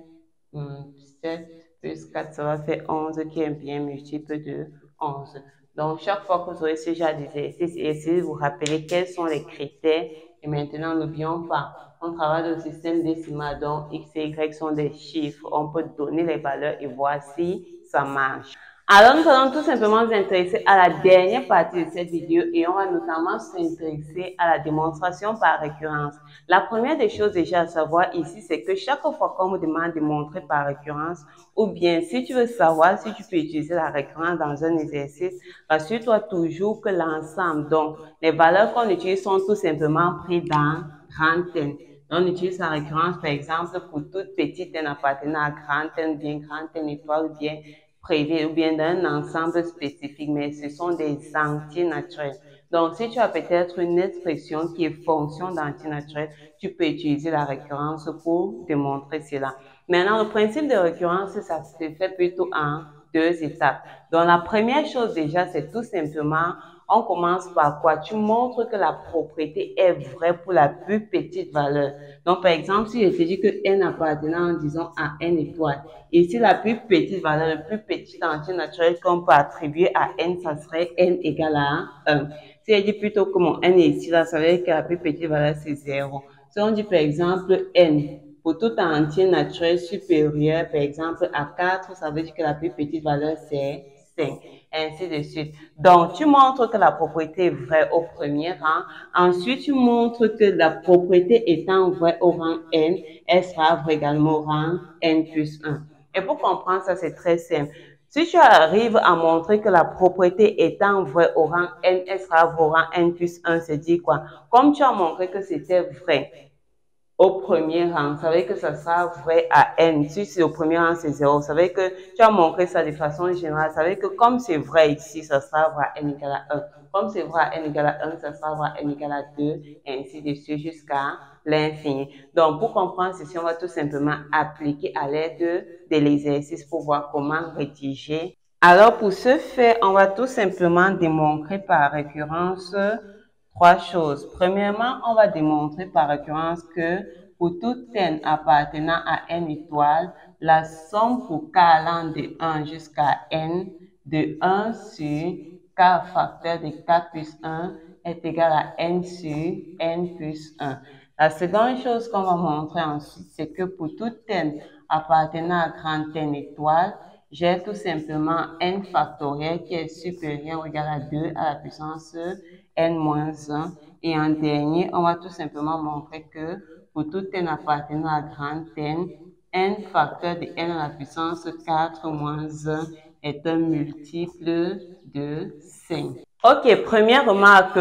7, plus 4, ça va faire 11, qui est bien multiple de 11. Donc, chaque fois que vous aurez ce genre d'exercice, essayez de vous rappeler quels sont les critères. Et maintenant, n'oublions pas, on travaille le système décimal, donc x et y sont des chiffres. On peut donner les valeurs et voir si ça marche. Alors, nous allons tout simplement nous intéresser à la dernière partie de cette vidéo et on va notamment s'intéresser à la démonstration par récurrence. La première des choses déjà à savoir ici, c'est que chaque fois qu'on vous demande de montrer par récurrence, ou bien si tu veux savoir si tu peux utiliser la récurrence dans un exercice, rassure-toi toujours que l'ensemble, donc les valeurs qu'on utilise sont tout simplement prises dans grand N. On utilise la récurrence, par exemple, pour toute petite n appartenant à grand N, bien grand N étoile, ou bien privé ou bien d'un ensemble spécifique, mais ce sont des entiers naturels. Donc, si tu as peut-être une expression qui est fonction d'entier naturel, tu peux utiliser la récurrence pour démontrer cela. Maintenant, le principe de récurrence, ça se fait plutôt en deux étapes. Donc, la première chose déjà, c'est tout simplement, on commence par quoi? Tu montres que la propriété est vraie pour la plus petite valeur. Donc, par exemple, si je te dis que n appartenant, disons, à n étoile, ici, la plus petite valeur, le plus petit entier naturel qu'on peut attribuer à n, ça serait n égale à 1. Si je dis plutôt que mon n est ici, là, ça veut dire que la plus petite valeur, c'est 0. Si on dit, par exemple, n, pour tout entier naturel supérieur, par exemple, à 4, ça veut dire que la plus petite valeur, c'est 5, ainsi de suite. Donc, tu montres que la propriété est vraie au premier rang. Ensuite, tu montres que la propriété étant vraie au rang n, elle sera vraie également au rang n plus 1. Et pour comprendre ça, c'est très simple. Si tu arrives à montrer que la propriété étant vraie au rang n, elle sera vraie au rang n plus 1, c'est dire quoi? Comme tu as montré que c'était vrai au premier rang, ça veut dire que ça sera vrai à n. Si c'est au premier rang, c'est 0. Ça veut dire que tu as montré ça de façon générale. Ça veut dire que comme c'est vrai ici, ça sera vrai à n égale à 1. Comme c'est vrai à n égale à 1, ça sera vrai à n égale à 2, et ainsi de suite jusqu'à l'infini. Donc, pour comprendre ceci, on va tout simplement appliquer à l'aide de l'exercice pour voir comment rédiger. Alors, pour ce faire, on va tout simplement démontrer par récurrence trois choses. Premièrement, on va démontrer par récurrence que pour toute n appartenant à n étoile, la somme pour k allant de 1 jusqu'à n de 1 sur k facteur de k plus 1 est égal à n sur n plus 1. La seconde chose qu'on va montrer ensuite, c'est que pour toute n appartenant à grand n étoile, j'ai tout simplement n factoriel qui est supérieur ou égal à 2 à la puissance n-1. Et en dernier, on va tout simplement montrer que pour tout n appartenant à grand n, n facteur de n à la puissance 4 moins 1 est un multiple de 5. Ok, première remarque,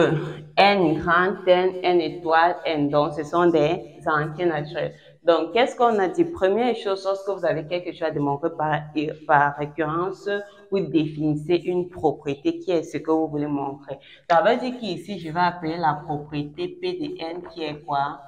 n grand n étoile, n, donc ce sont des entiers naturels. Donc, qu'est-ce qu'on a dit? Première chose, lorsque vous avez quelque chose à démontrer par récurrence, vous définissez une propriété qui est ce que vous voulez montrer. Ça veut dire qu'ici, je vais appeler la propriété P de n qui est quoi?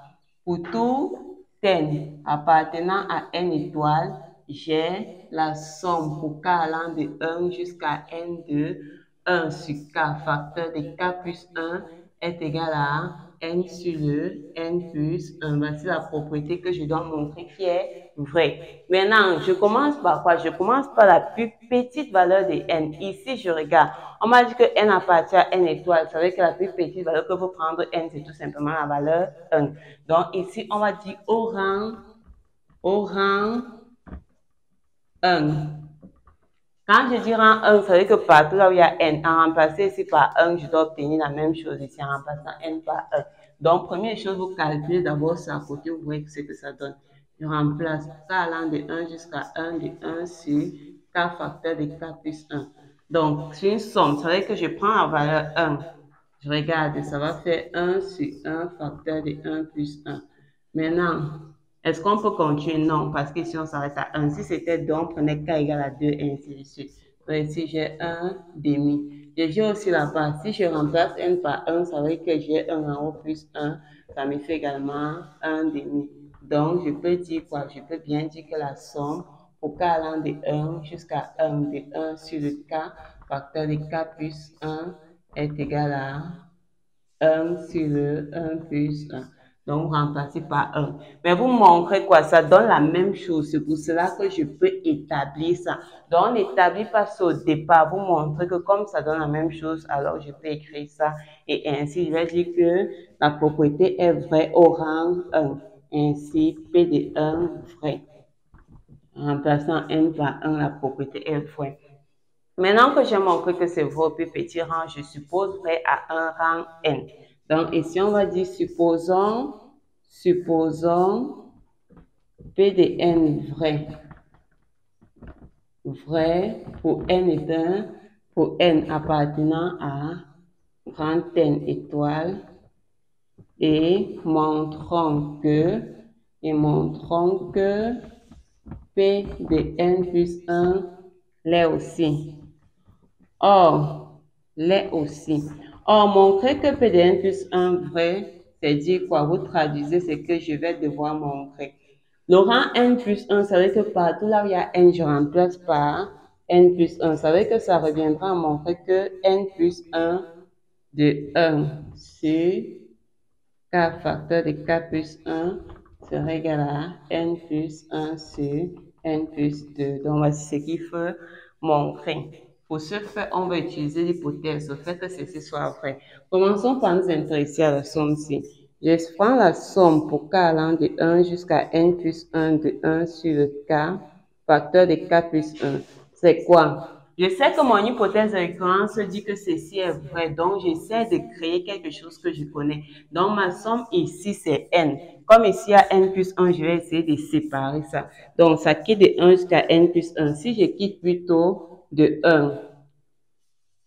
Pour tout n appartenant à n étoile, j'ai la somme pour k allant de 1 jusqu'à n de 1 sur k facteur de k plus 1 est égal à n sur le n plus 1. Voici la propriété que je dois montrer qui est vraie. Maintenant, je commence par quoi? Je commence par la plus petite valeur de n. Ici, je regarde. On m'a dit que n appartient à n étoile. Ça veut dire que la plus petite valeur que vous prendre n, c'est tout simplement la valeur 1. Donc, ici, on va dire au rang 1. Quand je dis rang 1, ça veut dire que partout là où il y a n, en remplacer ici par 1, je dois obtenir la même chose ici en remplaçant n par 1. Donc, première chose, vous calculez d'abord ça à côté, vous voyez ce que ça donne. Je remplace k allant de 1 jusqu'à 1 de 1 sur k facteur de k plus 1. Donc, c'est une somme. Ça veut dire que je prends la valeur 1. Je regarde, ça va faire 1 sur 1 facteur de 1 plus 1. Maintenant, est-ce qu'on peut continuer? Non, parce que si on s'arrête à 1, si c'était donc, prenez k égale à 2 et ainsi de suite. Donc ici, j'ai 1 demi. J'ai aussi la base. Si je remplace n par 1, ça veut dire que j'ai 1 en haut plus 1. Ça me fait également 1 demi. Donc, je peux dire quoi? Je peux bien dire que la somme pour k allant de 1 jusqu'à 1 de 1 sur le k facteur de k plus 1 est égal à 1 sur le 1 plus 1. Donc, vous remplacez par 1. Mais vous montrez quoi? Ça donne la même chose. C'est pour cela que je peux établir ça. Donc, on n'établit pas ça au départ. Vous montrez que comme ça donne la même chose, alors je peux écrire ça. Et ainsi, je vais dire que la propriété est vraie au rang 1. Ainsi, P de 1 vrai. En remplaçant n par 1, la propriété est vraie. Maintenant que j'ai montré que c'est vrai au plus petit rang, je suppose vrai à un rang n. Donc ici, on va dire supposons P de n vrai. Vrai pour n appartenant à grand n étoile et montrons que P de n plus 1 l'est aussi. Or, montrer que P de n plus 1 vrai, c'est dire quoi? Vous traduisez ce que je vais devoir montrer. Le rang n plus 1, ça veut dire que partout là où il y a n, je remplace par n plus 1. Ça veut dire que ça reviendra à montrer que n plus 1 de 1 sur k facteur de k plus 1 serait égal à n plus 1 sur n plus 2. Donc, voici ce qu'il faut montrer. Pour ce faire, on va utiliser l'hypothèse, au fait que ceci soit vrai. Commençons par nous intéresser à la somme-ci. Je prends la somme pour k allant de 1 jusqu'à n plus 1 de 1 sur le k, facteur de k plus 1. C'est quoi? Je sais que mon hypothèse de récurrence dit que ceci est vrai, donc j'essaie de créer quelque chose que je connais. Donc ma somme ici, c'est n. Comme ici, il y a n plus 1, je vais essayer de séparer ça. Donc ça quitte de 1 jusqu'à n plus 1. Si je quitte plutôt de 1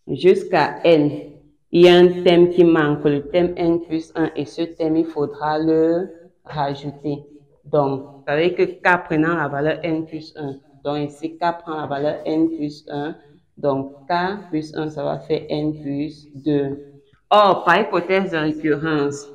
jusqu'à n, il y a un thème qui manque, le thème n plus 1, et ce thème, il faudra le rajouter. Donc, ça veut dire que k prenant la valeur n plus 1, donc ici, k prend la valeur n plus 1, donc k plus 1, ça va faire n plus 2. Or, par hypothèse de récurrence,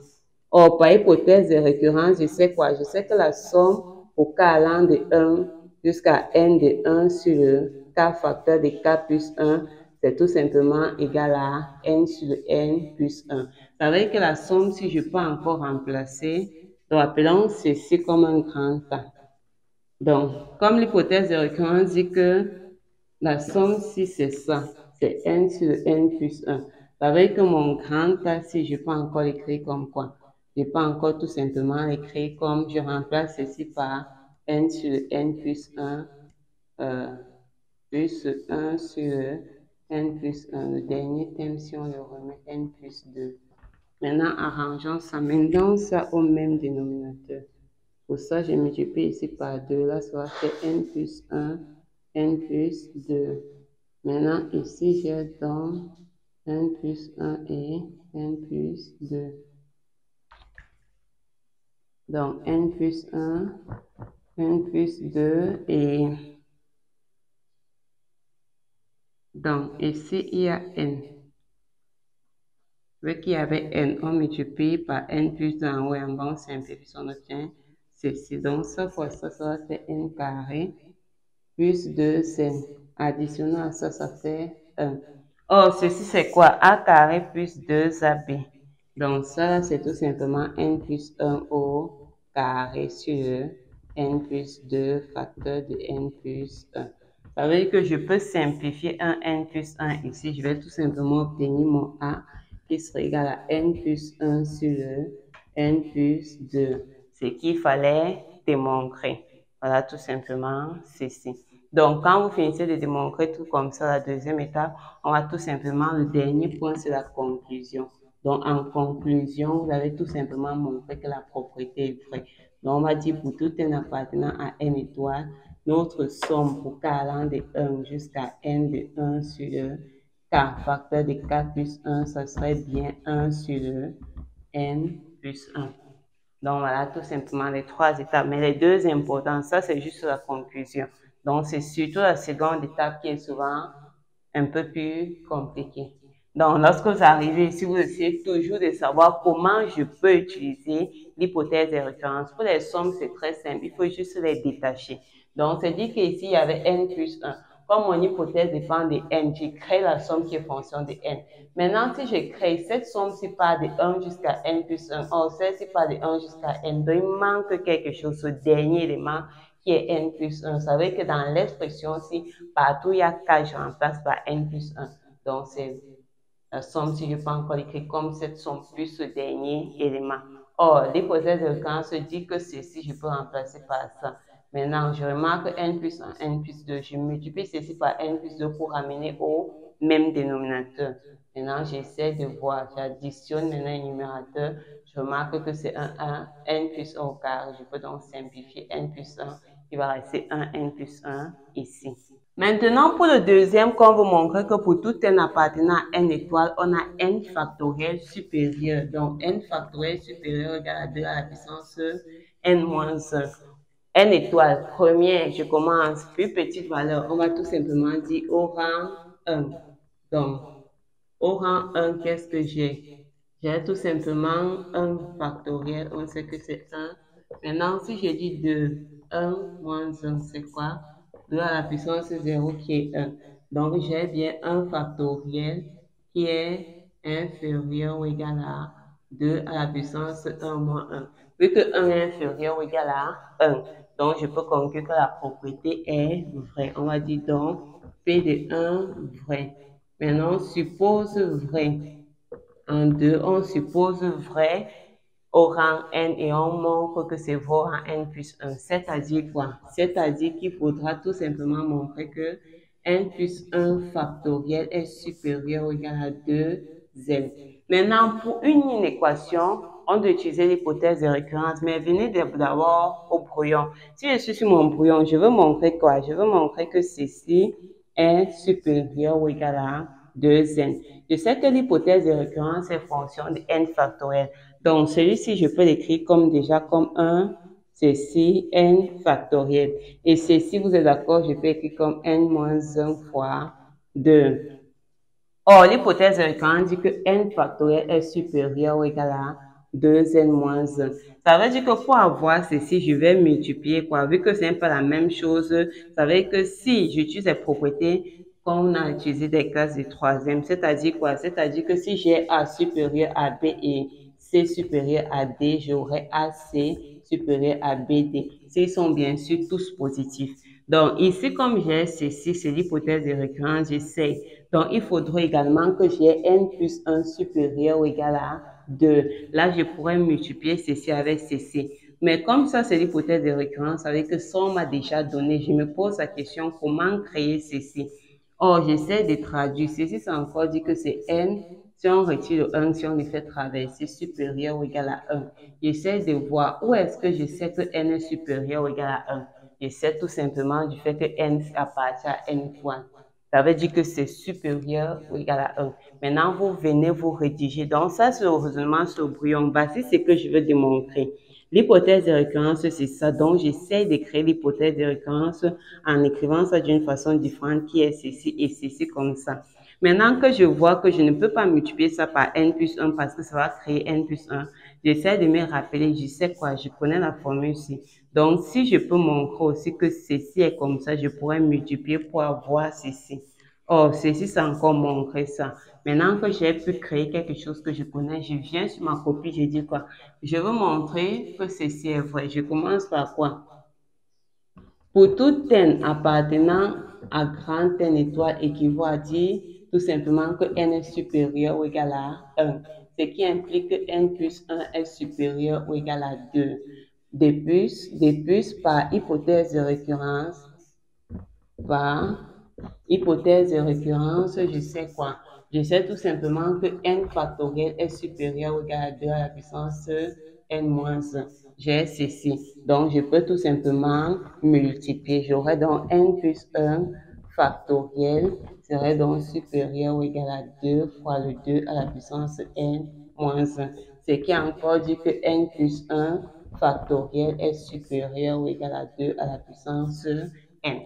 je sais quoi? Je sais que la somme pour k allant de 1 jusqu'à n de 1 sur le k facteur de k plus 1, c'est tout simplement égal à n sur n plus 1. Ça veut dire que la somme, si je peux encore remplacer, donc appelons ceci comme un grand A. Donc, comme l'hypothèse de récurrence dit que la somme, si c'est ça, c'est n sur n plus 1. Ça veut dire que mon grand A, si je peux encore l'écrire comme quoi? Je peux encore tout simplement l'écrire comme, je remplace ceci par n sur n plus 1, plus 1 sur n plus 1. Le dernier thème, si on le remet, n plus 2. Maintenant, arrangeons ça. Maintenant, ça au même dénominateur. Pour ça, je multiplie ici par 2. Là, ça va faire n plus 1, n plus 2. Maintenant, ici, j'ai donc n plus 1 et n plus 2. Donc, n plus 1, n plus 2 et... Donc, ici, il y a n. Vu qu'il y avait n, on multiplie par n plus 2 en haut et en bas, on simplifie, on obtient ceci. Donc, cette fois, ça va faire n carré plus 2n. Additionnant à ça, ça fait 1. Or, ceci, c'est quoi? A carré plus 2ab. Donc, ça, c'est tout simplement n plus 1 au carré sur n plus 2 facteur de n plus 1. Ça veut dire que je peux simplifier un n plus 1 ici. Je vais tout simplement obtenir mon A qui sera égal à n plus 1 sur le n plus 2. Ce qu'il fallait démontrer. Voilà tout simplement ceci. Donc, quand vous finissez de démontrer tout comme ça, la deuxième étape, on va tout simplement, le dernier point, c'est la conclusion. Donc, en conclusion, vous avez tout simplement montré que la propriété est vraie. Donc, on va dire pour tout n appartenant à n étoile, notre somme pour k allant de 1 jusqu'à n de 1 sur le k facteur de k plus 1, ça serait bien 1 sur le n plus 1. Donc, voilà tout simplement les trois étapes. Mais les deux importants, ça, c'est juste la conclusion. Donc, c'est surtout la seconde étape qui est souvent un peu plus compliquée. Donc, lorsque vous arrivez ici, vous essayez toujours de savoir comment je peux utiliser l'hypothèse de référence. Pour les sommes, c'est très simple. Il faut juste les détacher. Donc, c'est dit qu'ici, il y avait n plus 1. Comme mon hypothèse dépend de n, j'ai créé la somme qui est fonction de n. Maintenant, si je crée cette somme-ci part de 1 jusqu'à n plus 1, or celle-ci part de 1 jusqu'à n, donc il manque quelque chose, ce dernier élément qui est n plus 1. Vous savez que dans l'expression-ci, partout il y a k, je remplace par n plus 1. Donc, c'est la somme, si je peux encore l'écrire comme cette somme plus ce dernier élément. Or, l'hypothèse de récurrence dit que ceci, je peux remplacer par ça. Maintenant, je remarque n plus 1, n plus 2. Je multiplie ceci par n plus 2 pour ramener au même dénominateur. Maintenant, j'essaie de voir. J'additionne maintenant les numérateurs. Je remarque que c'est 1, n plus 1 au carré. Je peux donc simplifier n plus 1. Il va rester 1, n plus 1 ici. Maintenant, pour le deuxième, qu'on vous montrer que pour tout n appartenant à n étoile, on a n factoriel supérieur. Donc, n factoriel supérieur égale à 2 à la puissance n moins 1. n étoile, première, je commence, plus petite valeur, on va tout simplement dire au rang 1. Donc, au rang 1, qu'est-ce que j'ai? J'ai tout simplement 1 factoriel, on sait que c'est 1. Maintenant, si je dis 2, 1 moins 1, c'est quoi? 2 à la puissance 0 qui est 1. Donc, j'ai bien 1 factoriel qui est inférieur ou égal à 2 à la puissance 1 moins 1. Vu que 1 est inférieur ou égal à 1, donc je peux conclure que la propriété est vraie. On va dire donc P de 1 vrai. Maintenant, on suppose vrai. En 2, on suppose vrai au rang n et on montre que c'est vrai au rang n plus 1. C'est-à-dire quoi? C'est-à-dire qu'il faudra tout simplement montrer que n plus 1 factoriel est supérieur ou égal à 2n. Maintenant, pour une équation, on doit utiliser l'hypothèse de récurrence, mais venez d'abord au brouillon. Si je suis sur mon brouillon, je veux montrer quoi? Je veux montrer que ceci est supérieur ou égal à 2n. Je sais que l'hypothèse de récurrence est fonction de n factoriel. Donc, celui-ci, je peux l'écrire comme déjà comme 1, ceci, n factoriel. Et ceci, vous êtes d'accord, je peux écrire comme n moins 1 fois 2. Or, l'hypothèse de récurrence dit que n factoriel est supérieur ou égal à 2n moins 1. Ça veut dire que pour avoir ceci, je vais multiplier quoi? Vu que c'est un peu la même chose, ça veut dire que si j'utilise les propriétés qu'on a utilisées des classes de troisième, c'est-à-dire quoi? C'est-à-dire que si j'ai A supérieur à B et C supérieur à D, j'aurai AC supérieur à BD. S'ils sont bien sûr tous positifs. Donc, ici, comme j'ai ceci, c'est l'hypothèse de récurrence, j'essaie. Donc, il faudrait également que j'ai n plus 1 supérieur ou égal à 2. Là, je pourrais multiplier ceci avec ceci. Mais comme ça, c'est l'hypothèse de récurrence, avec que ça, on m'a déjà donné, je me pose la question, comment créer ceci? Or, j'essaie de traduire. Ceci, c'est encore dit que c'est n. Si on retire le 1, si on le fait traverser, supérieur ou égal à 1. J'essaie de voir où est-ce que je sais que n est supérieur ou égal à 1. J'essaie tout simplement du fait que n appartient à n fois. Ça veut dire que c'est supérieur ou égal à 1. Maintenant, vous venez vous rédiger. Donc, ça, c'est le raisonnement sur le brouillon. Voici ce que je veux démontrer. L'hypothèse de récurrence, c'est ça. Donc, j'essaie de créer l'hypothèse de récurrence en écrivant ça d'une façon différente qui est ceci et ceci comme ça. Maintenant que je vois que je ne peux pas multiplier ça par n plus 1 parce que ça va créer n plus 1, j'essaie de me rappeler, je sais quoi, je connais la formule ici. Donc, si je peux montrer aussi que ceci est comme ça, je pourrais multiplier pour avoir ceci. Or, ceci, c'est encore montrer ça. Maintenant que j'ai pu créer quelque chose que je connais, je viens sur ma copie, je dis quoi? Je veux montrer que ceci est vrai. Je commence par quoi? Pour tout n appartenant à grand n étoile équivaut à dire tout simplement que n est supérieur ou égal à 1. Ce qui implique que n plus 1 est supérieur ou égal à 2. De plus, par hypothèse de récurrence, je sais quoi? Je sais tout simplement que n factoriel est supérieur ou égal à 2 à la puissance n moins 1. J'ai ceci. Donc, je peux tout simplement multiplier. J'aurai donc n plus 1 factoriel serait donc supérieur ou égal à 2 fois le 2 à la puissance n moins 1. Ce qui a encore dit que n plus 1 factoriel est supérieur ou égal à 2 à la puissance n.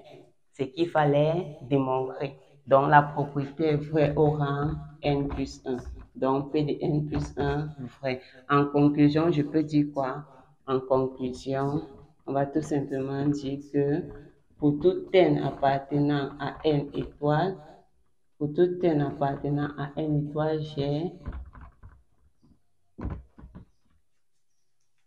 Ce qu'il fallait démontrer. Donc, la propriété est vraie au rang n plus 1. Donc, P de n plus 1, vrai. En conclusion, je peux dire quoi? En conclusion, on va tout simplement dire que pour tout n appartenant à n étoile, pour tout n appartenant à n étoile, j'ai...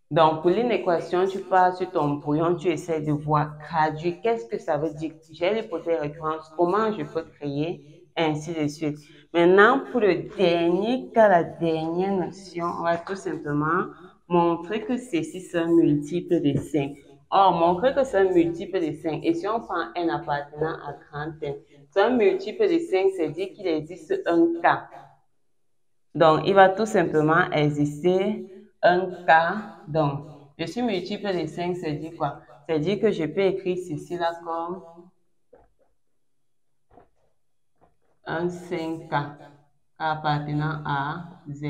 Donc, pour l'inéquation, tu pars sur ton brouillon, tu essaies de voir traduire. Qu'est-ce que ça veut dire? J'ai l'hypothèse de récurrence. Comment je peux créer? Ainsi de suite. Maintenant, pour le dernier cas, la dernière notion, on va tout simplement montrer que ceci c'est un multiple de 5. Or, montrer que c'est un multiple de 5. Et si on prend n appartenant à grand n, c'est un multiple de 5, c'est dire qu'il existe un cas. Donc, il va tout simplement exister un cas. Donc, je suis multiple de 5, c'est dire quoi? C'est dire que je peux écrire ceci là comme un 5K appartenant à Z.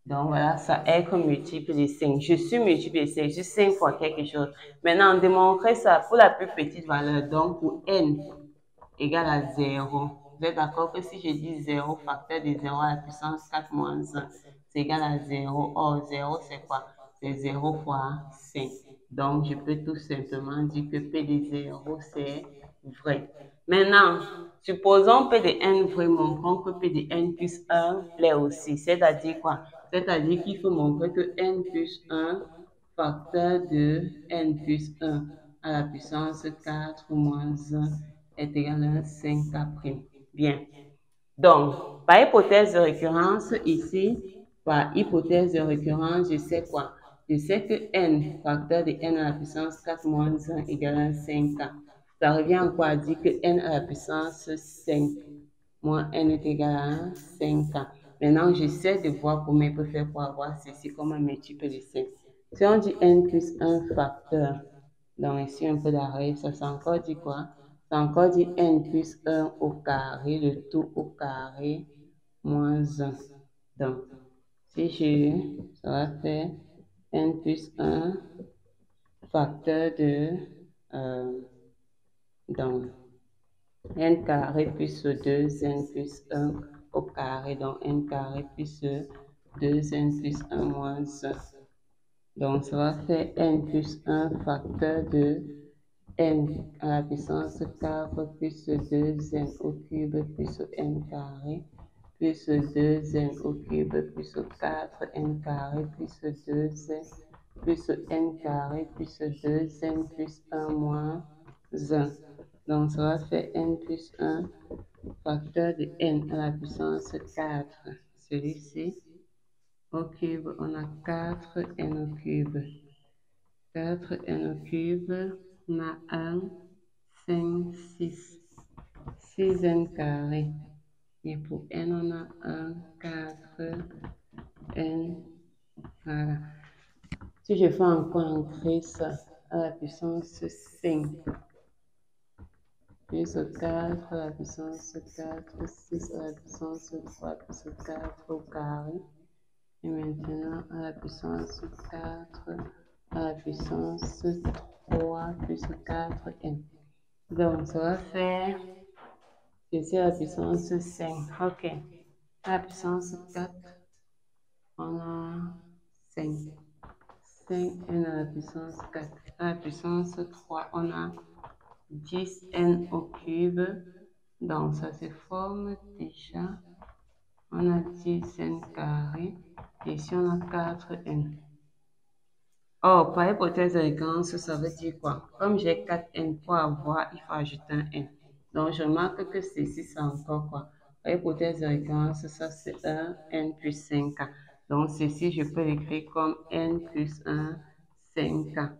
Donc, voilà, ça est comme multiple de 5. Je suis multiple de 5, je suis 5 fois quelque chose. Maintenant, démontrer ça pour la plus petite valeur. Donc, pour n égale à 0. Vous êtes d'accord que si je dis 0, facteur de 0 à la puissance 4 moins 1, c'est égal à 0. Or, 0, c'est quoi? C'est 0 fois 5. Donc, je peux tout simplement dire que P de 0, c'est vrai. Maintenant, supposons P de n vrai, montrons que P de n plus 1 l'est aussi. C'est-à-dire quoi? C'est-à-dire qu'il faut montrer que n plus 1 facteur de n plus 1 à la puissance 4 moins 1 est égal à 5K'. Bien. Donc, par hypothèse de récurrence, ici, par hypothèse de récurrence, je sais quoi? Je sais que n, facteur de n à la puissance 4 moins 1 égale à 5K. Ça revient encore à dire que n à la puissance 5 moins n est égal à 5K. Maintenant, j'essaie de voir comment je peux faire pour avoir ceci comme un multiple de 5. Si on dit n plus 1 facteur, donc ici un peu d'arrêt, ça encore dit quoi? Ça encore dit n plus 1 au carré, le tout au carré, moins 1. Donc, si ça va faire n plus 1 facteur de, donc, n carré plus 2, n plus 1 au carré, donc n carré plus 2, n plus 1 moins 1. Donc, ça va faire n plus 1 facteur de n à la puissance 4 plus 2n au cube plus n carré plus 2n au cube plus 4n carré plus 2n plus n carré plus 2n plus 1 moins 1. Donc, ça va faire n plus 1 facteur de n à la puissance 4. Celui-ci, au cube, on a 4n au cube. 4n au cube, on a 1, 5, 6. 6n carré. Et pour n, on a 1, 4, n. Voilà. Si je fais encore entrer ça à la puissance 5, plus 4 à la puissance 4, 6 à la puissance 3, plus 4 au carré. Et maintenant, à la puissance 4, à la puissance 3, plus 4n. Donc, ça va faire, c'est à la puissance 5. OK. À la puissance 4, on a 5. 5n à la puissance 4. À la puissance 3, on a 10n au cube. Donc, ça se forme déjà. On a 10n carré. Et ici, on a 4n. Or, par hypothèse de récurrence, ça veut dire quoi? Comme j'ai 4n pour avoir, il faut ajouter un n. Donc, je remarque que ceci, c'est encore quoi? Par hypothèse de récurrence, ça c'est un n plus 5k. Donc, ceci, je peux l'écrire comme n plus 1, 5k.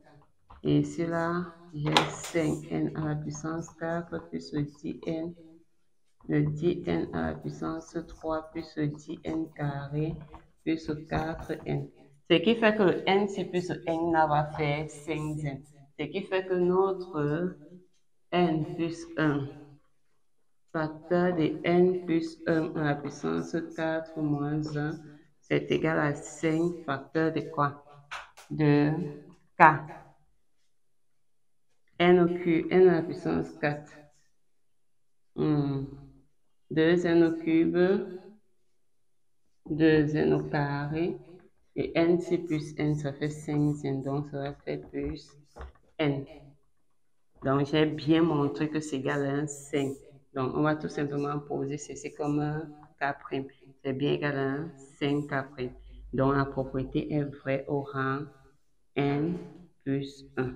Et ici, là, j'ai 5n à la puissance 4 plus 10n de 10n à la puissance 3 plus 10n carré plus 4n. Ce qui fait que le n plus n va faire 5n. Ce qui fait que notre n plus 1 facteur de n plus 1 à la puissance 4 moins 1, c'est égal à 5 facteur de quoi? De k. N au cube, n à la puissance 4. 2n au cube, 2n au carré, et n plus n, ça fait 5n, donc ça va faire plus n. Donc, j'ai bien montré que c'est égal à un 5. Donc, on va tout simplement poser ceci comme un K'. C'est bien égal à un 5K'. Donc, la propriété est vraie au rang n plus 1.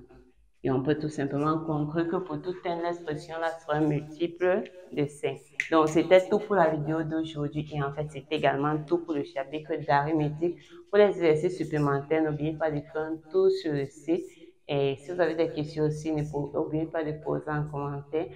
Et on peut tout simplement conclure que pour toute n, l'expression là sera un multiple de 5. Donc, c'était tout pour la vidéo d'aujourd'hui. Et en fait, c'est également tout pour le chapitre d'arithmétique. Pour les exercices supplémentaires, n'oubliez pas de faire un tour sur le site. Et si vous avez des questions aussi, n'oubliez pas de poser en commentaire.